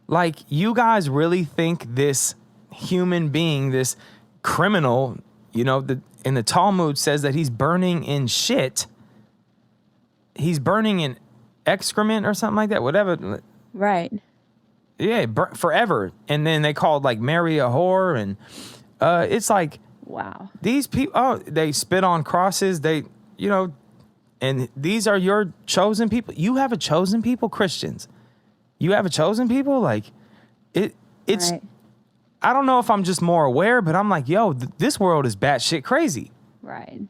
like, you guys really think this human being, this criminal, in the Talmud says that he's burning in shit. He's burning in excrement or something like that, whatever. Right. Yeah, forever. And then they called like Mary a whore, and it's like, Wow. these people, they spit on crosses. And these are your chosen people. You have a chosen people, Christians. You have a chosen people. Like it's. Right. I don't know if I'm just more aware, but I'm like, yo, this world is batshit crazy. Right.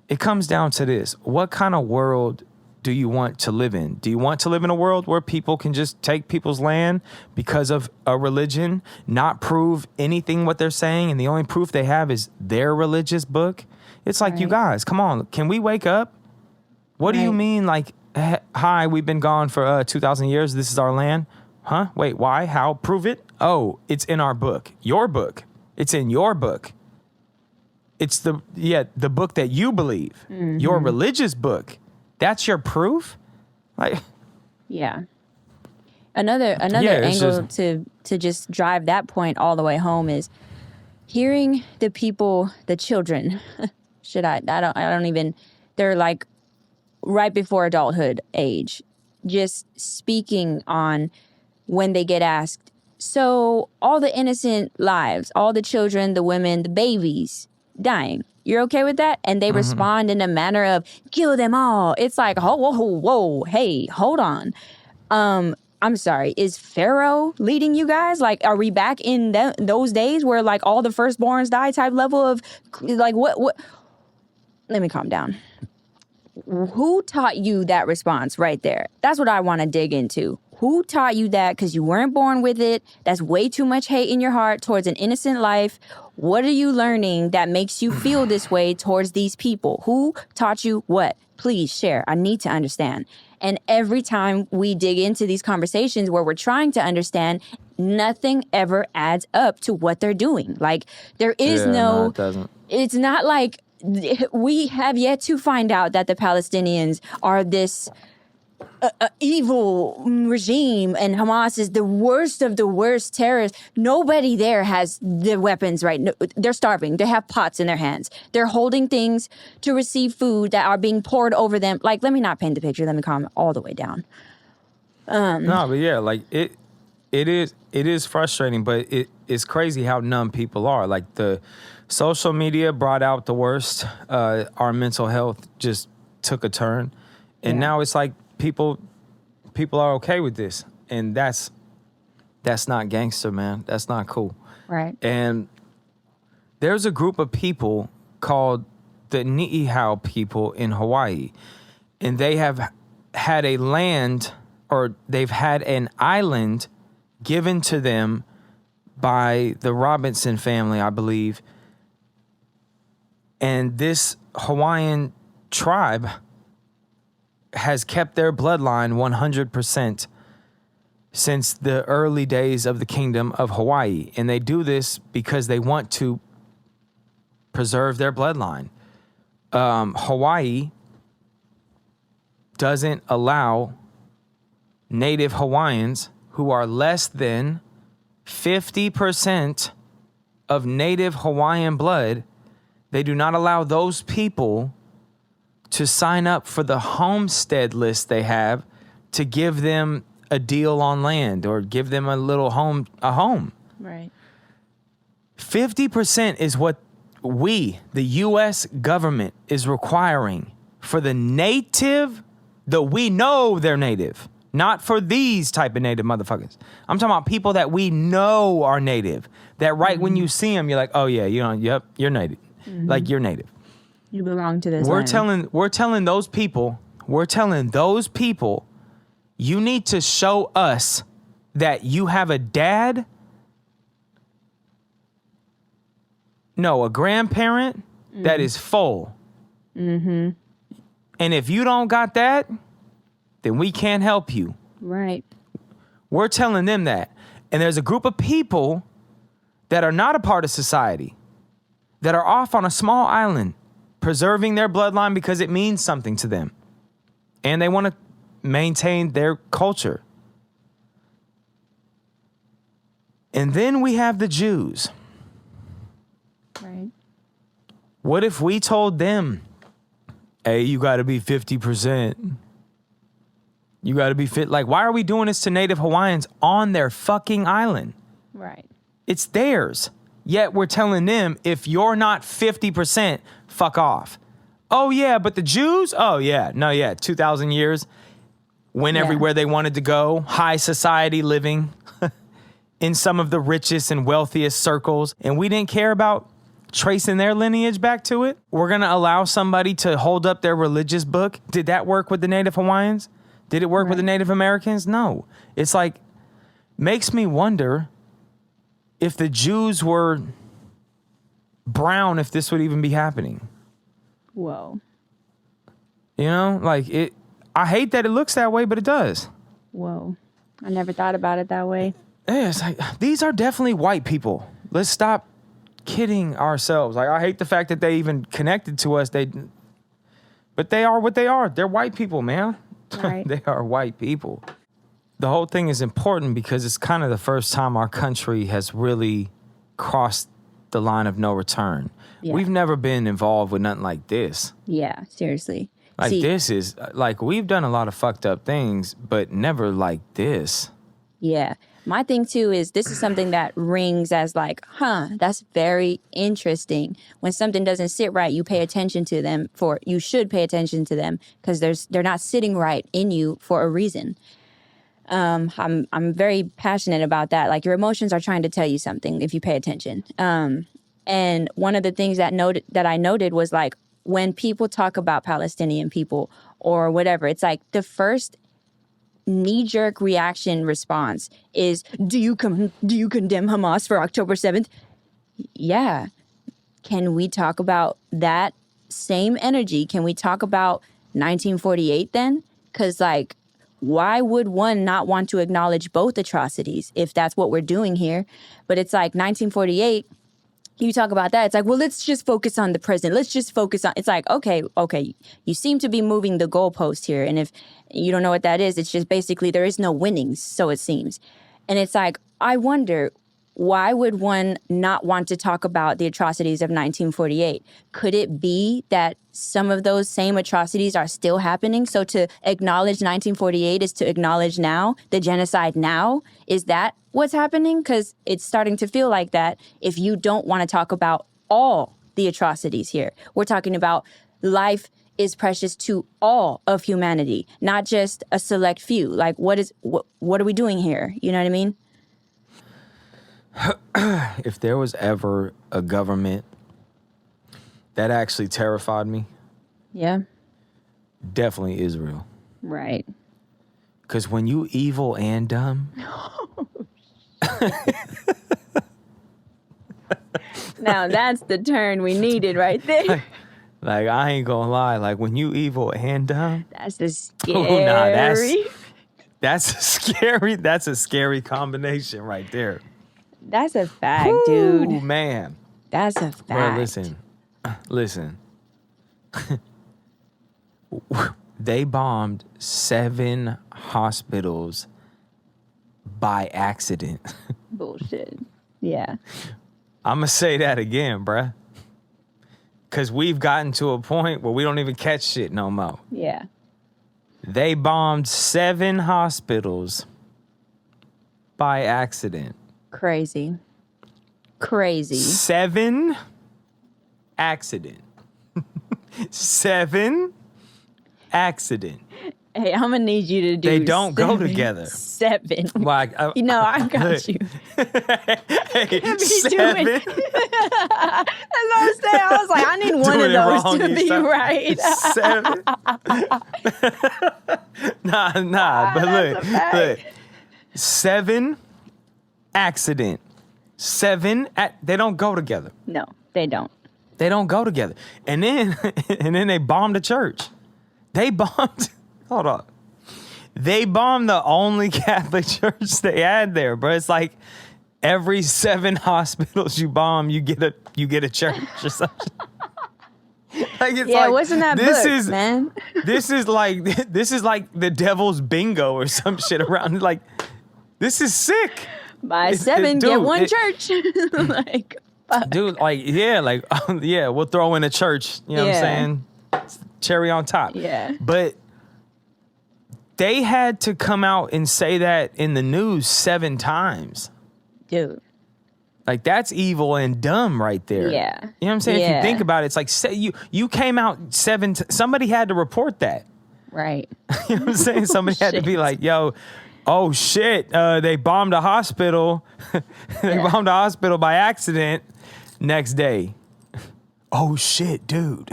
It comes down to this: what kind of world do you want to live in? Do you want to live in a world where people can just take people's land because of a religion, not prove anything what they're saying, and the only proof they have is their religious book? It's like, you Right. guys, come on, can we wake up? What do you Right. mean, like, hi, we've been gone for 2,000 years, this is our land? Huh? Wait, why? How? Prove it? Oh, it's in our book. Your book. It's in your book. It's the book that you believe. Your religious book. That's your proof? Like, Yeah. Another Yeah, it's angle to just drive that point all the way home is hearing the people, the children. They're like right before adulthood age, just speaking on when they get asked, so all the innocent lives, all the children, the women, the babies dying, you're okay with that? And they respond in a manner of, kill them all. It's like, whoa, hey, hold on. I'm sorry, is Pharaoh leading you guys? Like, are we back in those days where like all the firstborns die type level of like what? Let me calm down. Who taught you that response right there? That's what I want to dig into. Who taught you that? Because you weren't born with it. That's way too much hate in your heart towards an innocent life. What are you learning that makes you feel this way towards these people? Who taught you what? Please share. I need to understand. And every time we dig into these conversations where we're trying to understand, nothing ever adds up to what they're doing. Like, there is no, it doesn't. It's not like we have yet to find out that the Palestinians are this evil regime and Hamas is the worst of the worst terrorists. Nobody there has the weapons, right? No, they're starving. They have pots in their hands. They're holding things to receive food that are being poured over them. Like, let me not paint the picture. Let me calm all the way down. No, but yeah, like it is frustrating, but it's crazy how numb people are. Like, the social media brought out the worst. Our mental health just took a turn, and now it's like people are okay with this, and that's not gangster, man. That's not cool. Right. And there's a group of people called the Ni'ihau people in Hawaii, and they have had a land, or they've had an island given to them by the Robinson family, I believe. And this Hawaiian tribe has kept their bloodline 100% since the early days of the Kingdom of Hawaii. And they do this because they want to preserve their bloodline. Hawaii doesn't allow Native Hawaiians, who are less than 50% of Native Hawaiian blood, they do not allow those people to sign up for the homestead list they have to give them a deal on land or give them a home. Right. 50% is what we, the U.S. government, is requiring for the native, that we know they're native, not for these type of native motherfuckers. I'm talking about people that we know are native, that when you see them, you're like, oh yeah, yep, you're native. Like you're native. You belong to this We're land. telling those people, you need to show us that you have a dad, a grandparent that is full. Mm-hmm. And if you don't got that, then we can't help you. Right. We're telling them that. And there's a group of people that are not a part of society, that are off on a small island, preserving their bloodline because it means something to them. And they want to maintain their culture. And then we have the Jews. Right. What if we told them, hey, you got to be 50%. You got to be fit. Like, why are we doing this to Native Hawaiians on their fucking island? Right. It's theirs. Yet we're telling them, if you're not 50%, fuck off. Oh, yeah, but the Jews? Oh, yeah. No, yeah. 2,000 years. Went everywhere they wanted to go. High society living in some of the richest and wealthiest circles. And we didn't care about tracing their lineage back to it. We're going to allow somebody to hold up their religious book. Did that work with the Native Hawaiians? Did it work with the Native Americans? No. It's like, makes me wonder if the Jews were brown, if this would even be happening. Whoa. You know, like I hate that it looks that way, but it does. Whoa. I never thought about it that way. Yeah, it's like, these are definitely white people. Let's stop kidding ourselves. Like, I hate the fact that they even connected to us. But they are what they are. They're white people, man. Right. They are white people. The whole thing is important because it's kind of the first time our country has really crossed the line of no return. Yeah. We've never been involved with nothing like this. Yeah, seriously. Like, this is, like, we've done a lot of fucked up things, but never like this. Yeah. My thing, too, is this is something that rings as like, that's very interesting. When something doesn't sit right, you pay attention to them you should pay attention to them because they're not sitting right in you for a reason. I'm very passionate about that. Like, your emotions are trying to tell you something if you pay attention. And one of the things that I noted was, like, when people talk about Palestinian people or whatever, it's like the first knee-jerk reaction response is, do you condemn Hamas for October 7th? Yeah. Can we talk about that same energy? Can we talk about 1948 then? Because, like, why would one not want to acknowledge both atrocities if that's what we're doing here? But it's like 1948, you talk about that, it's like, well, let's just focus on the present. Let's just focus on, it's like, okay, you seem to be moving the goalpost here. And if you don't know what that is, it's just basically there is no winnings, so it seems. And it's like, I wonder, why would one not want to talk about the atrocities of 1948? Could it be that some of those same atrocities are still happening? So to acknowledge 1948 is to acknowledge now, the genocide now? Is that what's happening? Because it's starting to feel like that if you don't want to talk about all the atrocities here. We're talking about life is precious to all of humanity, not just a select few. Like, what are we doing here? You know what I mean? If there was ever a government that actually terrified me, yeah, definitely Israel. Right. Because when you evil and dumb, now that's the turn we needed right there. Like, I ain't gonna lie. Like, when you evil and dumb, That's the scary. oh, nah, that's a scary combination right there. That's a fact, Ooh, dude. Man. That's a fact. Bro, listen. They bombed 7 hospitals by accident. Bullshit. Yeah. I'm going to say that again, bruh. Because we've gotten to a point where we don't even catch shit no more. Yeah. They bombed 7 hospitals by accident. Crazy. Crazy. 7 accident. 7 accident. Hey, I'm gonna need you to do. They don't go together. 7. Like, I got you. Hey, Be 7. That's what I'm saying. I was like, I need one of Doing it those wrong to each be time. right. 7. Nah. But That's a fact. look. 7 accident. 7. They don't go together. No, they don't. They don't go together. And then they bombed the church. They bombed. Hold on. They bombed the only Catholic church they had there, bro. It's like every 7 hospitals you bomb, you get a church or something. Like it's Yeah, like, what's in that book, man? This is like the devil's bingo or some shit around. Like, this is sick. By 7, get one church. Like, fuck. Dude, like, yeah, like, yeah, we'll throw in a church. You know what I'm saying? Cherry on top. Yeah. But they had to come out and say that in the news 7 times. Dude. Like, that's evil and dumb right there. Yeah. You know what I'm saying? If you think about it, it's like, say you came out 7 somebody had to report that. Right. You know what I'm saying? Somebody had to be like, yo, oh shit, they bombed a hospital. They bombed a hospital by accident. Next day. Oh shit, dude.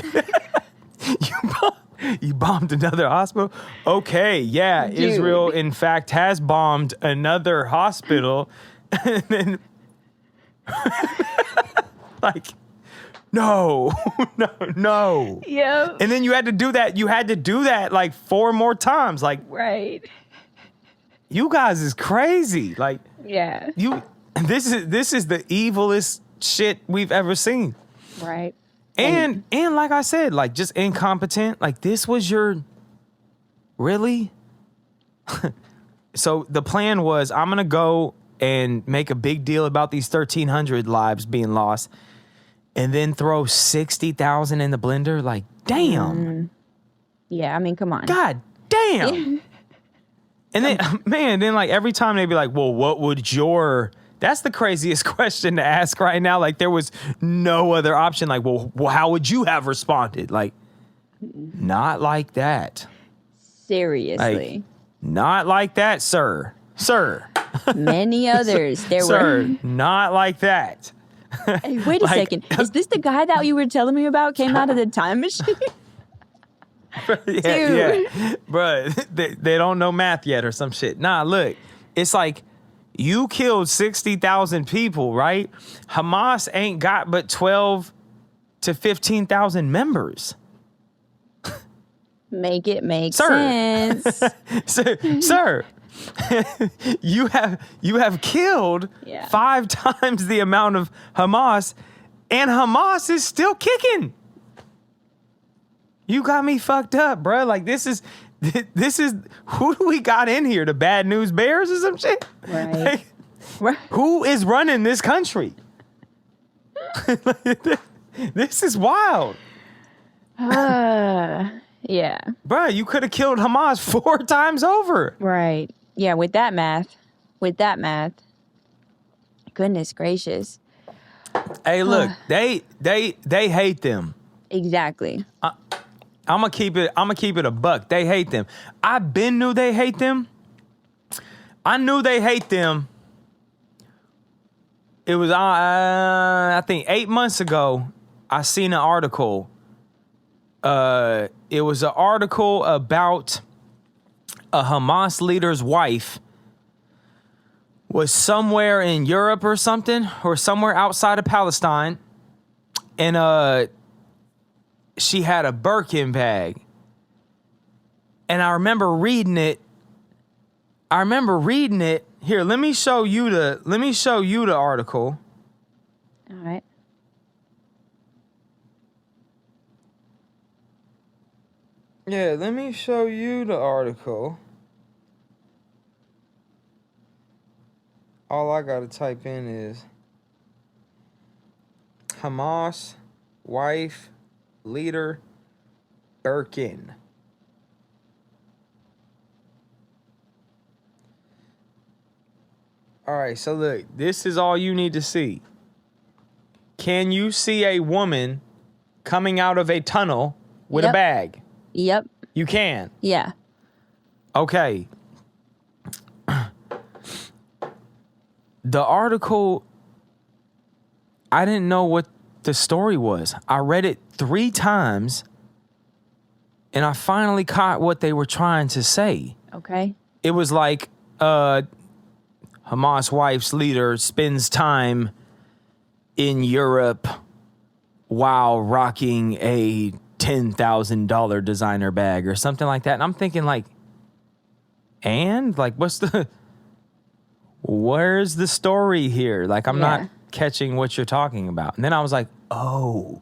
You bombed another hospital? Okay, yeah, Dude. Israel in fact has bombed another hospital. And then like, no. Yep. And then you had to do that like 4 more times. Like, Right. you guys is crazy. Like, Yeah. this is the evilest shit we've ever seen. Right. And like I said, like, just incompetent. Like, this was your really? So the plan was, I'm gonna go and make a big deal about these 1,300 lives being lost, and then throw 60,000 in the blender. Like, damn. Yeah, I mean, come on. God damn. And then, man, then like every time they'd be like, well, what would that's the craziest question to ask right now. Like, there was no other option. Like, well, how would you have responded? Like, not like that. Seriously. Like, not like that, sir. Many others. There Sir, not like that. Hey, wait a second. Is this the guy that you were telling me about came out of the time machine? Yeah. Bruh, they don't know math yet or some shit. Nah, look, it's like, you killed 60,000 people, right? Hamas ain't got but 12 to 15,000 members. Make it make sense. Sir, you have killed 5 times the amount of Hamas, and Hamas is still kicking. You got me fucked up, bro. Like, this is who do we got in here? The Bad News Bears or some shit? Right. Like, who is running this country? This is wild. Yeah. Bro, you could have killed Hamas 4 times over. Right. Yeah, with that math. Goodness gracious. Hey, look, they hate them. Exactly. I'm gonna keep it a buck. They hate them. I knew they hate them. I knew they hate them. It was I think 8 months ago, I seen an article. It was an article about a Hamas leader's wife was somewhere in Europe or something, or somewhere outside of Palestine, and she had a Birkin bag. And I remember reading it. Here, let me show you the article. All right. Yeah, let me show you the article. All I gotta type in is Hamas wife leader Birkin. All right, so look, this is all you need to see. can you see a woman coming out of a tunnel with a Yep. bag? Yep. You can. Yeah. Okay. The article, I didn't know what the story was. I read it 3 times and I finally caught what they were trying to say. Okay. It was like Hamas wife's leader spends time in Europe while rocking a $10,000 designer bag or something like that. And I'm thinking like, and like, where's the story here? Like, I'm not catching what you're talking about. And then I was like, oh.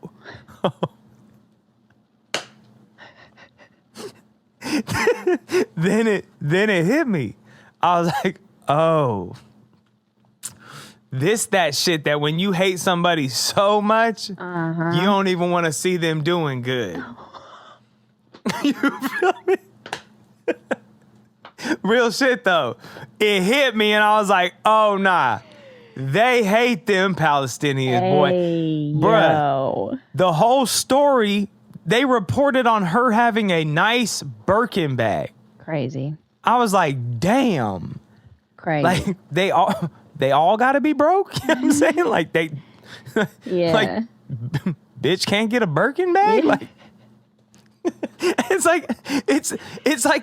Then it hit me. I was like, oh. That shit that when you hate somebody so much, you don't even want to see them doing good. You feel me? Real shit though. It hit me and I was like, oh nah. They hate them Palestinians, boy. Bruh. The whole story, they reported on her having a nice Birkin bag. Crazy. I was like, damn. Crazy. Like they all gotta be broke. You know what I'm saying? Like they like bitch can't get a Birkin bag? Yeah. Like it's like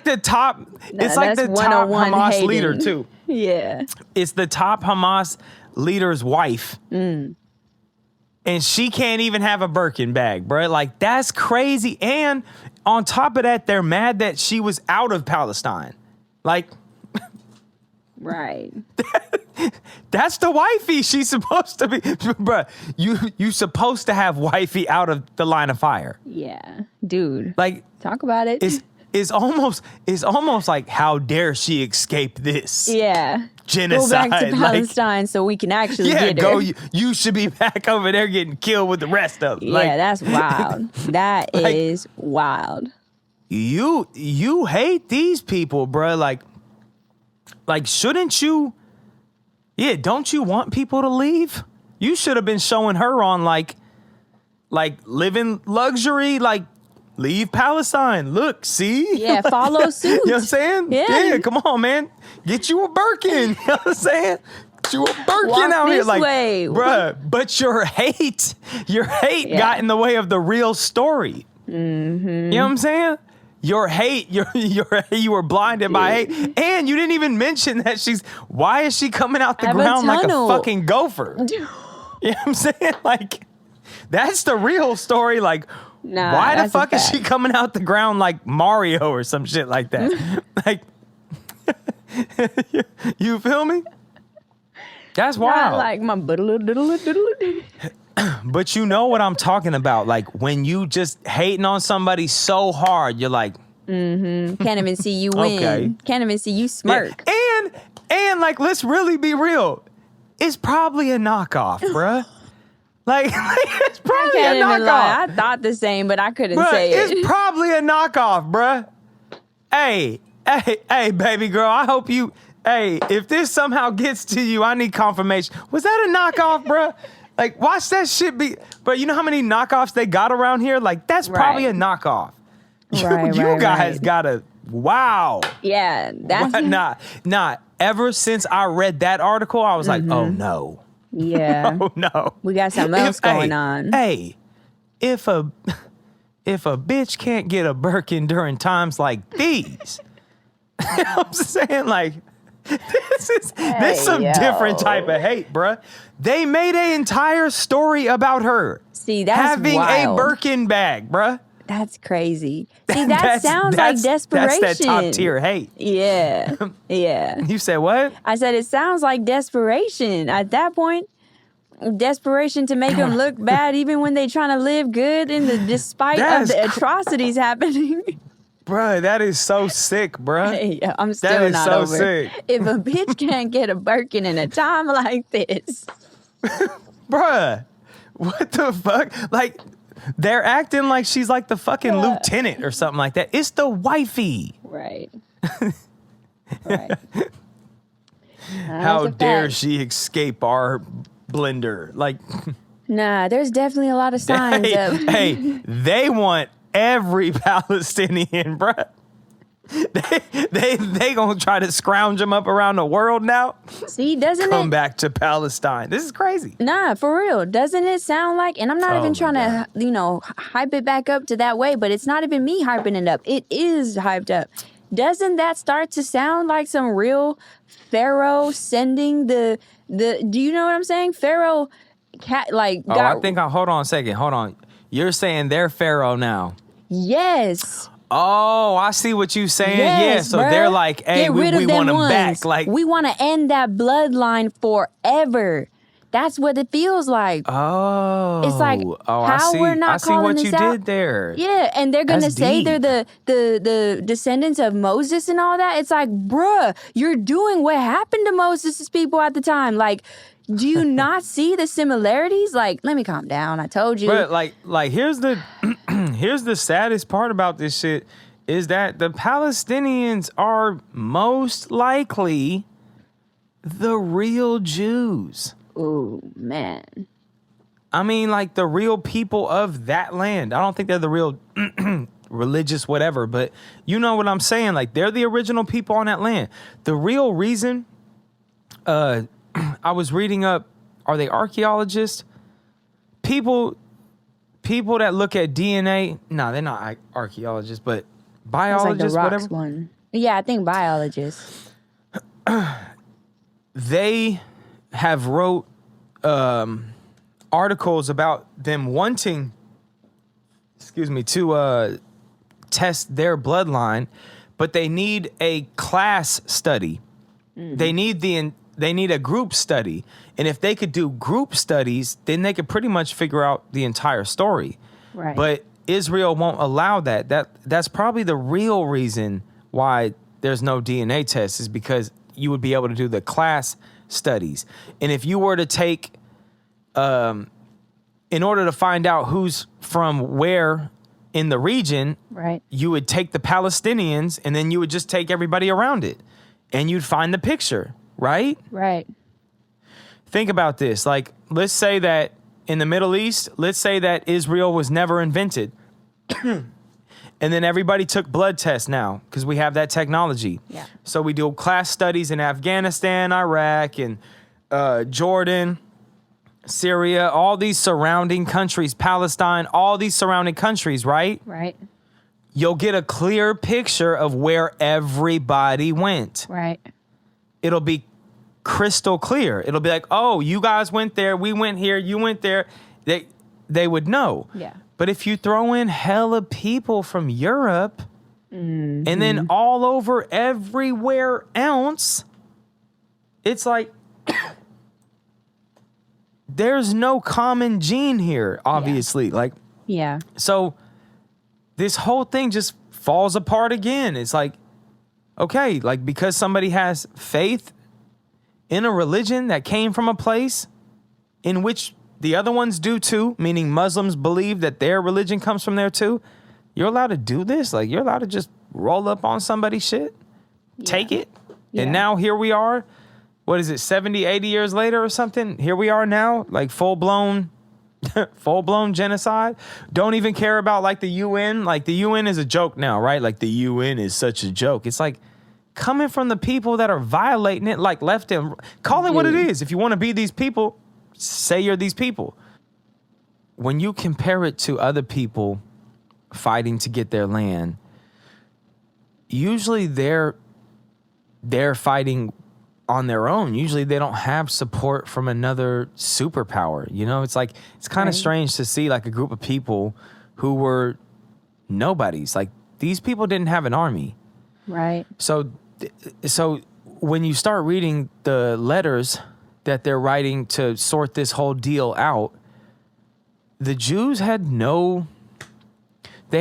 the top it's like the top Hamas hating. leader too. Yeah. It's the top Hamas leader's wife. And she can't even have a Birkin bag, bro. Like that's crazy. And on top of that, they're mad that she was out of Palestine. Like right. That's the wifey she's supposed to be. Bruh, you supposed to have wifey out of the line of fire. Yeah. Dude. Like talk about it. It's almost like how dare she escape this? Yeah. Genocide. Go back to Palestine so we can actually get her. You should be back over there getting killed with the rest of them. Yeah, like, that's wild. That is wild. You hate these people, bruh. Like shouldn't you? Yeah, don't you want people to leave? You should have been showing her on like living luxury, like leave Palestine. Look, see? Yeah, follow suit. You know what I'm saying? Yeah. Come on, man. Get you a Birkin. You know what I'm saying? Get you a Birkin Walk out here. this Like, way. bruh, but your hate got in the way of the real story. Mm-hmm. You know what I'm saying? Your hate, you were blinded by hate. And you didn't even mention that why is she coming out the ground like a fucking gopher? You know what I'm saying? Like, that's the real story. Like, why the fuck is she coming out the ground like Mario or some shit like that? Like, you feel me? That's wild. Not like my diddle. But you know what I'm talking about. Like when you just hating on somebody so hard, you're like, can't even see you win. Okay. Can't even see you smirk. Yeah. And like, let's really be real. It's probably a knockoff, bruh. Like it's probably a knockoff. I thought the same, but I couldn't say it. It's probably a knockoff, bruh. Hey, baby girl, I hope you. Hey, if this somehow gets to you, I need confirmation. Was that a knockoff, bruh? Like, watch that shit be. But you know how many knockoffs they got around here? Like, that's probably a knockoff. You guys gotta. Wow. Yeah, that's Nah. Ever since I read that article, I was like, oh no. Yeah. Oh no. We got something else going on. Hey, if a bitch can't get a Birkin during times like these, you know what I'm saying? Like, this is some different type of hate, bruh. They made an entire story about her. See, that's having wild. a Birkin bag, bruh. That's crazy. See, that sounds like desperation. That's that top tier hate. Yeah. Yeah. You said what? I said it sounds like desperation. At that point, desperation to make them look bad even when they trying to live good despite of the atrocities happening. Bruh, that is so sick, bruh. Hey, I'm still not so over. Sick. If a bitch can't get a Birkin in a time like this. Bruh, what the fuck? Like, they're acting like she's like the fucking lieutenant or something like that. It's the wifey. Right. Right. How dare she escape our blender? Like, Nah, there's definitely a lot of signs of. Hey, they want every Palestinian, bruh. They gonna try to scrounge them up around the world now. See, doesn't Come it? back to Palestine. This is crazy. Nah, for real. Doesn't it sound like, and I'm not even trying to, hype it back up to that way, but it's not even me hyping it up. It is hyped up. Doesn't that start to sound like some real Pharaoh sending the do you know what I'm saying? Pharaoh hold on a second. Hold on. You're saying they're Pharaoh now. Yes. Oh, I see what you're saying. Yes, yeah, so bruh. they're like, hey, Get rid we of them want them ones. back. Like, we want to end that bloodline forever. That's what it feels like. oh. It's like, how we're not I see calling what this you out. did there. Yeah, and they're gonna That's say deep. they're the descendants of Moses and all that. It's like, bruh, you're doing what happened to Moses' people at the time. Like, do you not see the similarities? Like, let me calm down. I told you. But like here's the here's the saddest part about this shit is that the Palestinians are most likely the real Jews. Ooh, man. I mean, like the real people of that land. I don't think they're the real religious whatever, but you know what I'm saying? Like they're the original people on that land. The real reason, I was reading up, are they archaeologists? People that look at DNA, no, they're not archaeologists, but biologists, it's like the rocks whatever. one. Yeah, I think biologists. They have wrote articles about them wanting, to test their bloodline, but they need a class study. Mm-hmm. They need a group study, and if they could do group studies, then they could pretty much figure out the entire story. Right. But Israel won't allow that. That's probably the real reason why there's no DNA test, is because you would be able to do the class studies. And if you were to take, in order to find out who's from where in the region, right, you would take the Palestinians and then you would just take everybody around it and you'd find the picture, right? Right. Think about this. Like, let's say that in the Middle East, let's say that Israel was never invented. And then everybody took blood tests now because we have that technology. Yeah. So we do class studies in Afghanistan, Iraq, and Jordan, Syria, all these surrounding countries, Palestine, all these surrounding countries, right? Right. You'll get a clear picture of where everybody went. Right. It'll be crystal clear. It'll be like, oh, you guys went there, we went here, you went there. They would know. Yeah. But if you throw in hella people from Europe and then all over everywhere else, it's like there's no common gene here, obviously. Yeah. Like, yeah. So this whole thing just falls apart again. It's like, okay, like because somebody has faith in a religion that came from a place in which the other ones do too, meaning Muslims believe that their religion comes from there too, you're allowed to do this? Like, you're allowed to just roll up on somebody's shit, take it, and now here we are. What is it, 70, 80 years later or something? Here we are now, like full-blown genocide. Don't even care about like the UN. Like the UN is a joke now, right? Like the UN is such a joke. It's like coming from the people that are violating it, like left and call it what it is. If you want to be these people, say you're these people. When you compare it to other people fighting to get their land, usually they're fighting on their own. Usually they don't have support from another superpower. You know, it's like, it's kind of strange to see like a group of people who were nobodies. Like these people didn't have an army. Right. So when you start reading the letters that they're writing to sort this whole deal out, the Jews they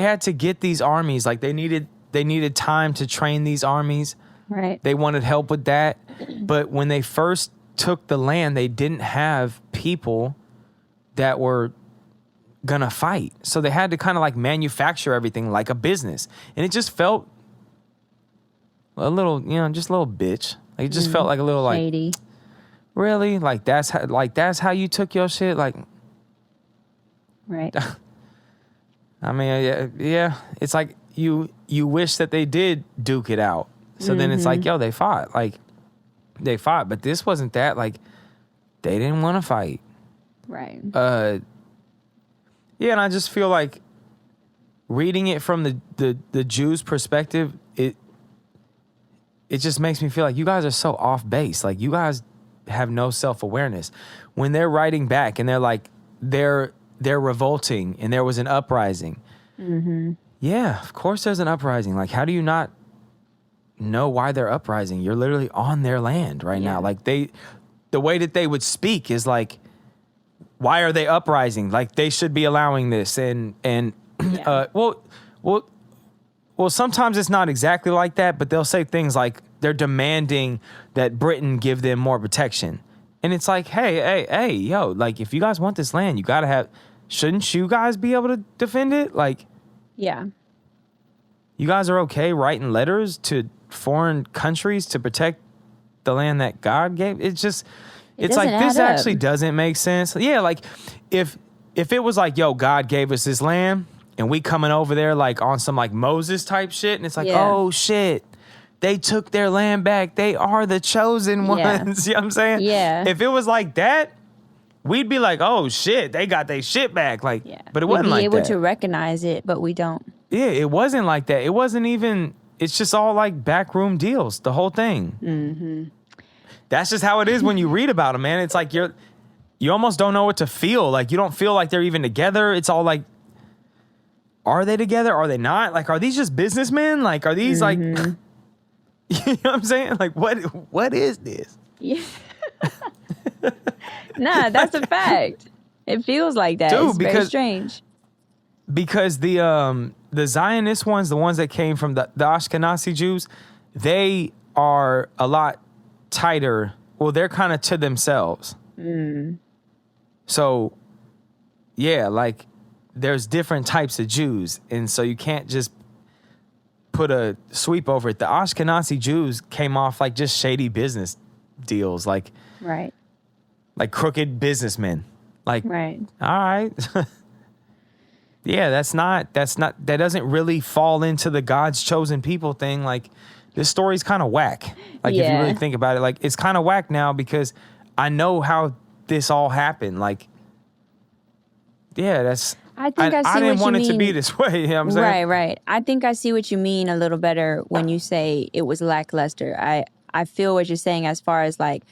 had to get these armies. Like they needed time to train these armies. Right. They wanted help with that. But when they first took the land, they didn't have people that were gonna fight. So they had to kind of like manufacture everything like a business. And it just felt a little, just a little bitch. Like it just felt like a little like, shady. really? Like that's how you took your shit? Like, Right. I mean, yeah, it's like you wish that they did duke it out. So then it's like, yo, they fought. Like, they fought. But this wasn't that. Like, they didn't want to fight. Right. Yeah, and I just feel like reading it from the Jews' perspective, it just makes me feel like you guys are so off base. Like, you guys have no self-awareness. When they're writing back and they're like, they're revolting and there was an uprising. Yeah, of course there's an uprising. Like, how do you not know why they're uprising? You're literally on their land right now. Like, the way that they would speak is like, why are they uprising? Like, they should be allowing this. And well, sometimes it's not exactly like that, but they'll say things like they're demanding that Britain give them more protection. And it's like, hey, yo, like, if you guys want this land, you got to have, shouldn't you guys be able to defend it? Like, yeah. You guys are okay writing letters to foreign countries to protect the land that God gave? It's like, this actually doesn't make sense. Yeah, like, if it was like, yo, God gave us this land and we coming over there like on some like Moses type shit, and it's like, oh shit, they took their land back. They are the chosen ones. You know what I'm saying? Yeah. If it was like that, we'd be like, oh shit, they got their shit back. Like, but it wasn't like that. We'd be able to recognize it, but we don't. Yeah, it wasn't like that. It wasn't even, it's just all like backroom deals, the whole thing. That's just how it is when you read about them, man. It's like you almost don't know what to feel. Like, you don't feel like they're even together. It's all like, are they together? Are they not? Like, are these just businessmen? Like, are these like, you know what I'm saying? Like, what is this? Yeah. Nah, that's a fact. It feels like that. Dude, it's very strange. Because the Zionist ones, the ones that came from the Ashkenazi Jews, they are a lot tighter. Well, they're kind of to themselves. So, yeah, like, there's different types of Jews, and so you can't just put a sweep over it. The Ashkenazi Jews came off like just shady business deals, like crooked businessmen. Like, all right. Yeah, that doesn't really fall into the God's chosen people thing. Like, this story's kind of whack. Like, if you really think about it, like, it's kind of whack now because I know how this all happened. Like, yeah, I didn't want it to be this way. You know what I'm saying? Right. I think I see what you mean a little better when you say it was lackluster. I feel what you're saying as far as like,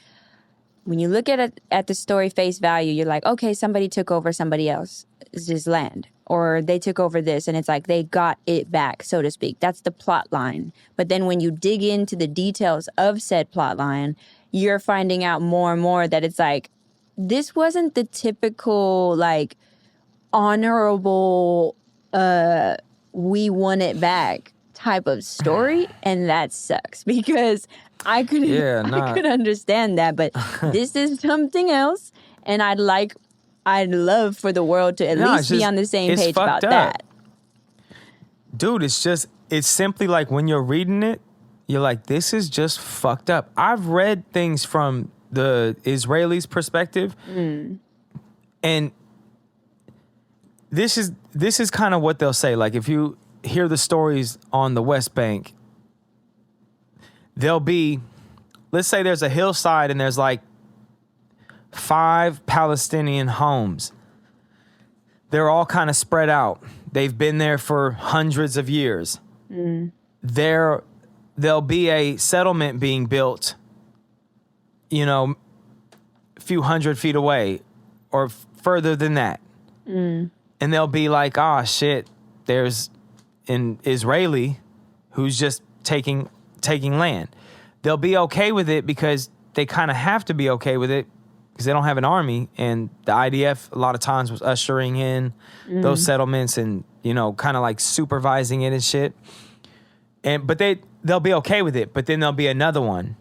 when you look at the story face value, you're like, okay, somebody took over somebody else's land, or they took over this, and it's like they got it back, so to speak. That's the plot line. But then when you dig into the details of said plot line, you're finding out more and more that it's like, this wasn't the typical like honorable we won it back type of story, and that sucks because I could understand that, but this is something else, and I'd love for the world to at least be on the same page about that. Dude, it's simply like when you're reading it, you're like, this is just fucked up. I've read things from the Israelis' perspective, and this is kind of what they'll say. Like, if you hear the stories on the West Bank, there'll be, let's say there's a hillside and there's like 5 Palestinian homes. They're all kind of spread out. They've been there for hundreds of years. There'll be a settlement being built, you know, a few hundred feet away or further than that. And they'll be like, oh shit, there's an Israeli who's just taking land. They'll be okay with it because they kind of have to be okay with it because they don't have an army, and the IDF a lot of times was ushering in those settlements and, you know, kind of like supervising it and shit. But they'll be okay with it, but then there'll be another one,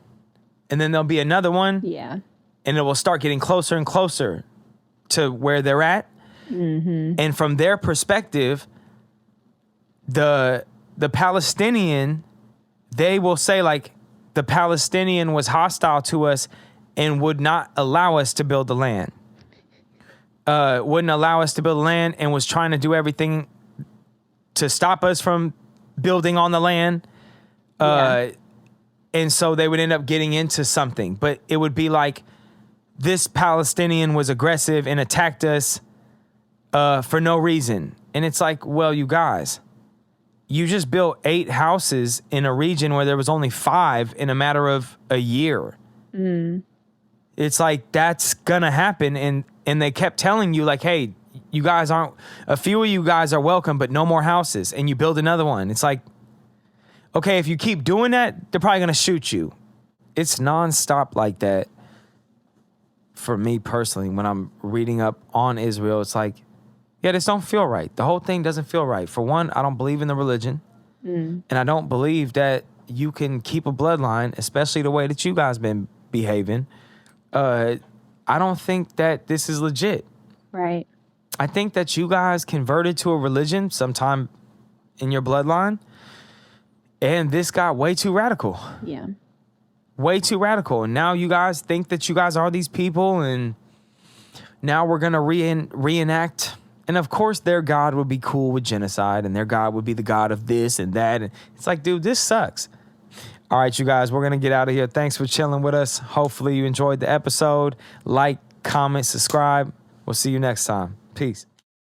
and then there'll be another one, and it will start getting closer and closer to where they're at. And from their perspective, the Palestinian, they will say like, the Palestinian was hostile to us and would not allow us to build the land. wouldn't allow us to build land and was trying to do everything to stop us from building on the land. And so they would end up getting into something. But it would be like this Palestinian was aggressive and attacked us for no reason. And it's like, well, you guys, you just built 8 houses in a region where there was only 5 in a matter of a year. It's like, that's gonna happen. And they kept telling you, like, hey, you guys aren't, a few of you guys are welcome, but no more houses. And you build another one. It's like, okay, if you keep doing that, they're probably gonna shoot you. It's nonstop like that. For me personally, when I'm reading up on Israel, it's like, yeah, this don't feel right. The whole thing doesn't feel right. For one, I don't believe in the religion. And I don't believe that you can keep a bloodline, especially the way that you guys been behaving. I don't think that this is legit. Right. I think that you guys converted to a religion sometime in your bloodline, and this got way too radical. Yeah. Way too radical. And now you guys think that you guys are these people, and now we're going to reenact. And of course, their God would be cool with genocide, and their God would be the God of this and that. And it's like, dude, this sucks. All right, you guys, we're going to get out of here. Thanks for chilling with us. Hopefully you enjoyed the episode. Like, comment, subscribe. We'll see you next time. Peace.